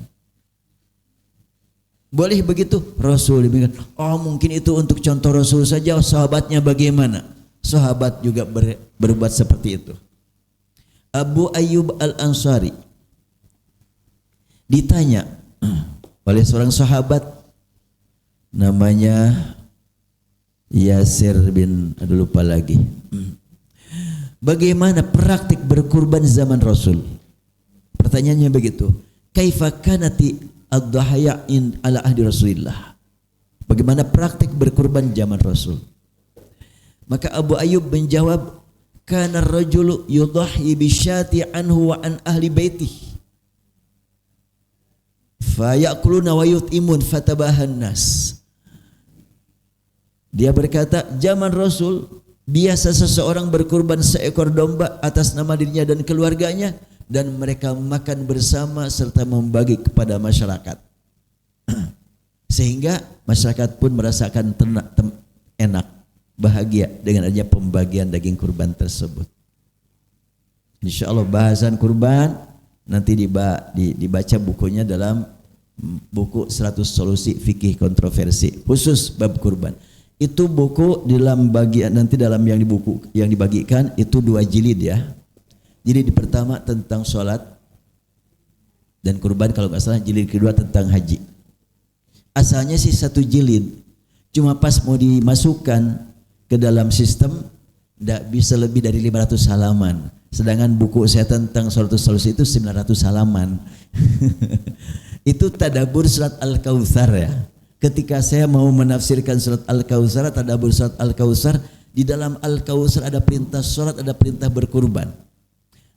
Boleh begitu? Rasul bilang, mungkin itu untuk contoh Rasul saja, sahabatnya bagaimana? Sahabat juga berbuat seperti itu. Abu Ayyub Al-Ansari ditanya oleh seorang sahabat namanya Yasir bin, lupa lagi. Bagaimana praktik berkurban zaman Rasul? Pertanyaannya begitu. Kaifa kanati ad-dhahaya ala ahdi Rasulillah? Bagaimana praktik berkurban zaman Rasul? Maka Abu Ayyub menjawab, kana ar-rajulu yudhahi bisyati anhu wa an ahli baitihi fa ya'kuluna wa yut'imun fatabahan nas. Dia berkata, zaman Rasul biasa seseorang berkurban 1 ekor domba atas nama dirinya dan keluarganya, dan mereka makan bersama serta membagi kepada masyarakat. Sehingga masyarakat pun merasakan enak, bahagia dengan adanya pembagian daging kurban tersebut. Insya Allah bahasan kurban nanti dibaca bukunya dalam buku 100 solusi fikih kontroversi khusus bab kurban. Itu buku dalam bagian nanti dalam yang dibagikan itu 2 jilid ya. Jilid pertama tentang sholat dan kurban, kalau nggak salah jilid kedua tentang haji. Asalnya sih satu jilid, cuma pas mau dimasukkan ke dalam sistem tidak bisa lebih dari 500 halaman. Sedangkan buku saya tentang sholatus solusi itu 900 halaman. Itu tadabbur surat Al-Kautsar ya. Ketika saya mau menafsirkan surat Al-Kautsar, tadabbur surat Al-Kautsar, di dalam Al-Kautsar ada perintah sholat, ada perintah berkurban.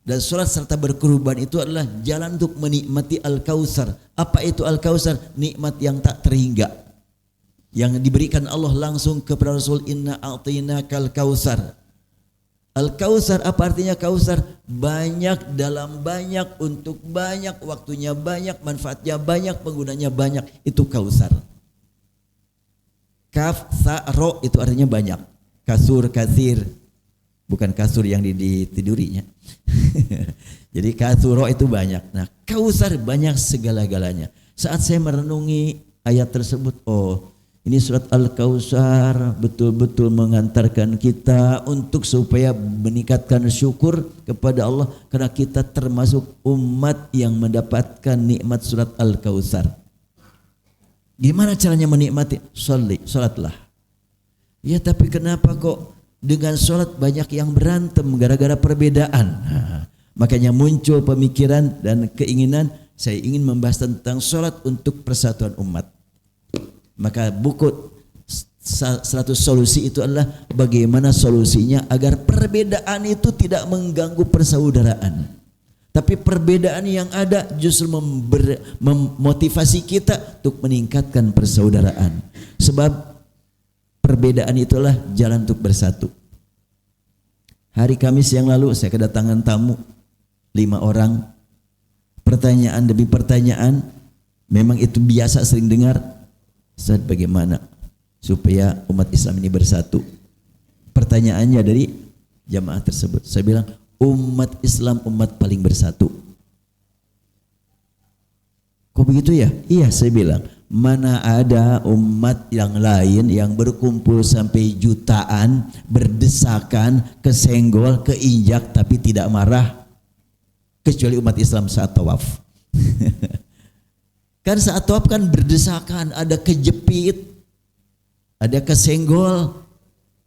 Dan sholat serta berkurban itu adalah jalan untuk menikmati Al-Kautsar. Apa itu Al-Kautsar? Nikmat yang tak terhingga, yang diberikan Allah langsung kepada Rasul. Inna a'tainakal kautsar. Al-Kautsar, apa artinya kautsar? Banyak, dalam banyak, untuk banyak, waktunya banyak, manfaatnya banyak, penggunanya banyak. Itu kautsar. Kaf, sa, ro itu artinya banyak. Kasur, kathir. Bukan kasur yang ditidurinya. Jadi kasuro itu banyak. Nah, kautsar banyak segala-galanya. Saat saya merenungi ayat tersebut, oh, ini surat Al-Kautsar betul-betul mengantarkan kita untuk supaya meningkatkan syukur kepada Allah karena kita termasuk umat yang mendapatkan nikmat surat Al-Kautsar. Gimana caranya menikmati? Salatlah. Ya, tapi kenapa kok dengan salat banyak yang berantem gara-gara perbedaan? Nah, makanya muncul pemikiran dan keinginan saya ingin membahas tentang salat untuk persatuan umat. Maka buku 100 solusi itu adalah bagaimana solusinya agar perbedaan itu tidak mengganggu persaudaraan. Tapi perbedaan yang ada justru memotivasi kita untuk meningkatkan persaudaraan. Sebab perbedaan itulah jalan untuk bersatu. Hari Kamis yang lalu saya kedatangan tamu 5 orang. Pertanyaan demi pertanyaan, memang itu biasa sering dengar. Ustaz, bagaimana supaya umat Islam ini bersatu? Pertanyaannya dari jamaah tersebut. Saya bilang, umat Islam umat paling bersatu. Kok begitu ya? Iya, saya bilang, mana ada umat yang lain yang berkumpul sampai jutaan, berdesakan, kesenggol, keinjak tapi tidak marah kecuali umat Islam saat tawaf. Kan saat tawaf kan berdesakan, ada kejepit, ada kesenggol.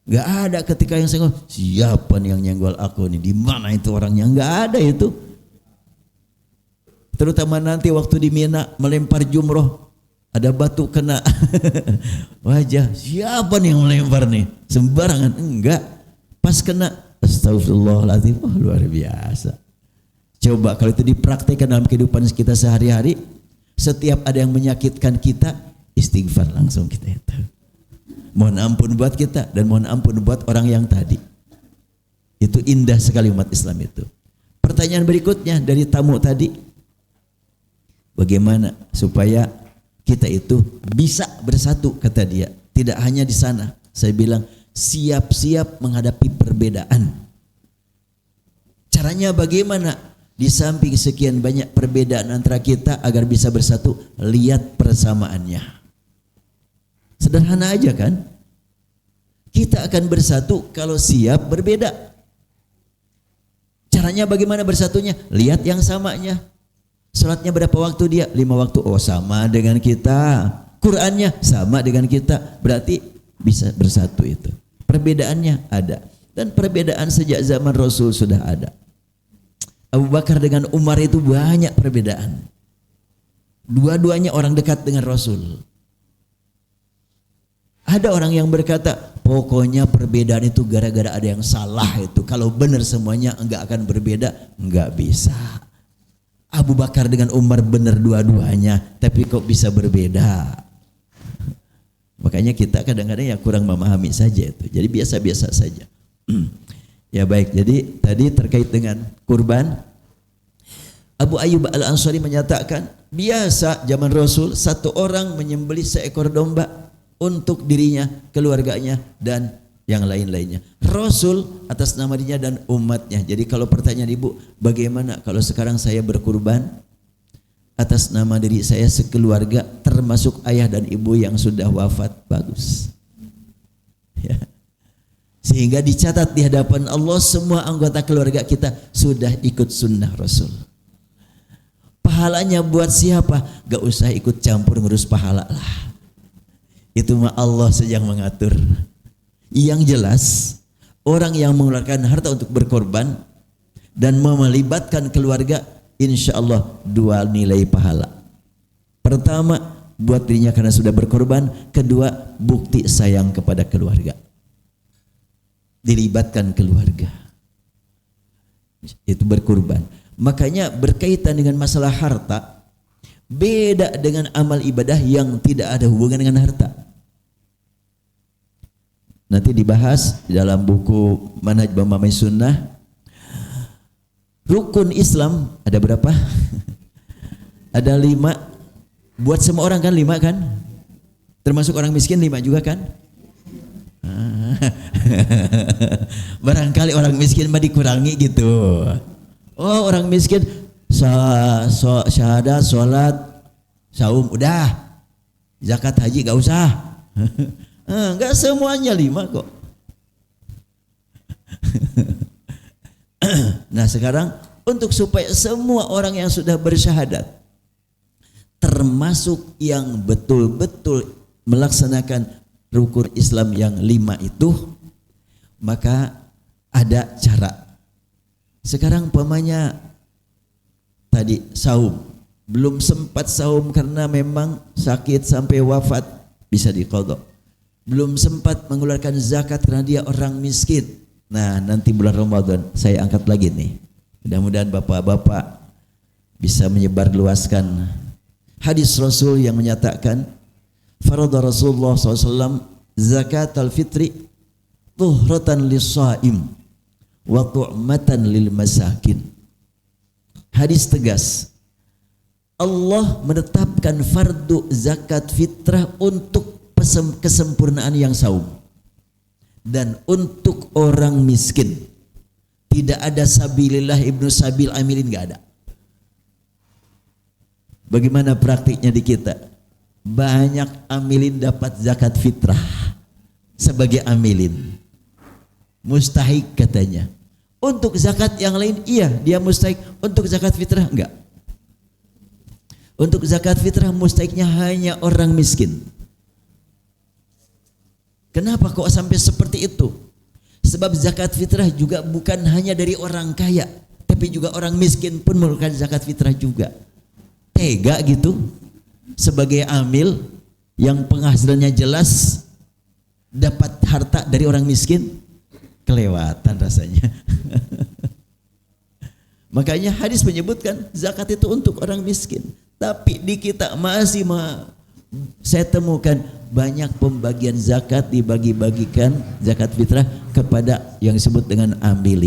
Gak ada ketika yang senggol, siapa nih yang nyenggol aku nih, di mana itu orangnya? Gak ada itu. Terutama nanti waktu di Mina melempar jumroh, ada batu kena wajah, siapa nih yang melempar nih? Sembarangan? Enggak, pas kena, astagfirullahaladzim. Oh, luar biasa. Coba kalau itu dipraktikkan dalam kehidupan kita sehari-hari. Setiap ada yang menyakitkan kita, istighfar langsung kita itu. Mohon ampun buat kita dan mohon ampun buat orang yang tadi. Itu indah sekali umat Islam itu. Pertanyaan berikutnya dari tamu tadi, bagaimana supaya kita itu bisa bersatu, kata dia. Tidak hanya di sana. Saya bilang siap-siap menghadapi perbedaan. Caranya bagaimana? Di samping sekian banyak perbedaan antara kita agar bisa bersatu, lihat persamaannya. Sederhana aja kan? Kita akan bersatu kalau siap berbeda. Caranya bagaimana bersatunya? Lihat yang samanya. Salatnya berapa waktu dia? 5 waktu. Oh, sama dengan kita. Qurannya sama dengan kita. Berarti bisa bersatu itu. Perbedaannya ada. Dan perbedaan sejak zaman Rasul sudah ada. Abu Bakar dengan Umar itu banyak perbedaan. Dua-duanya orang dekat dengan Rasul. Ada orang yang berkata, pokoknya perbedaan itu gara-gara ada yang salah itu. Kalau benar semuanya enggak akan berbeda. Enggak bisa. Abu Bakar dengan Umar benar dua-duanya, tapi kok bisa berbeda? Makanya kita kadang-kadang ya kurang memahami saja itu. Jadi biasa-biasa saja. Ya baik, jadi tadi terkait dengan kurban, Abu Ayyub Al-Ansari menyatakan biasa zaman Rasul satu orang menyembelih seekor domba untuk dirinya, keluarganya dan yang lain-lainnya. Rasul atas nama dirinya dan umatnya. Jadi kalau pertanyaan ibu, bagaimana kalau sekarang saya berkurban atas nama diri saya sekeluarga termasuk ayah dan ibu yang sudah wafat? Bagus. Ya. Sehingga dicatat di hadapan Allah semua anggota keluarga kita sudah ikut sunnah Rasul. Pahalanya buat siapa? Gak usah ikut campur ngurus pahala lah. Itu mah Allah saja yang mengatur. Yang jelas, orang yang mengeluarkan harta untuk berkorban dan melibatkan keluarga, insya Allah 2 nilai pahala. Pertama, buat dirinya karena sudah berkorban. Kedua, bukti sayang kepada keluarga. Dilibatkan keluarga. Itu berkorban. Makanya berkaitan dengan masalah harta, beda dengan amal ibadah yang tidak ada hubungan dengan harta. Nanti dibahas di dalam buku Manhaj Pemahaman Sunnah. Rukun Islam ada berapa? Ada 5. Buat semua orang kan 5 kan? Termasuk orang miskin 5 juga kan? Barangkali orang miskin mah dikurangi gitu. Oh, orang miskin syahadat, sholat, saum udah. Zakat haji gak usah. Enggak semuanya 5 kok. Nah sekarang untuk supaya semua orang yang sudah bersyahadat, termasuk yang betul-betul melaksanakan rukun Islam yang 5 itu, maka ada cara. Sekarang umpamanya tadi saum, belum sempat saum karena memang sakit sampai wafat, bisa diqadha. Belum sempat mengeluarkan zakat karena dia orang miskin. Nah, nanti bulan Ramadan saya angkat lagi nih. Mudah-mudahan bapak-bapak bisa menyebarluaskan hadis Rasul yang menyatakan farada Rasulullah SAW zakat al-fitri tuhratan lis-shaim wa tu'matan lil masakin. Hadis tegas, Allah menetapkan fardu zakat fitrah untuk kesempurnaan yang saum dan untuk orang miskin. Tidak ada sabilillah ibnu sabil amilin, gak ada. Bagaimana praktiknya di kita? Banyak amilin dapat zakat fitrah sebagai amilin, mustahik katanya. Untuk zakat yang lain iya dia mustahik, untuk zakat fitrah enggak. Untuk zakat fitrah mustahiknya hanya orang miskin. Kenapa kok sampai seperti itu? Sebab zakat fitrah juga bukan hanya dari orang kaya, tapi juga orang miskin pun memerlukan zakat fitrah juga. Tega gitu sebagai amil yang penghasilannya jelas dapat harta dari orang miskin, kelewatan rasanya. Makanya hadis menyebutkan zakat itu untuk orang miskin. Tapi di kita masih saya temukan banyak pembagian zakat dibagi-bagikan zakat fitrah kepada yang disebut dengan amil.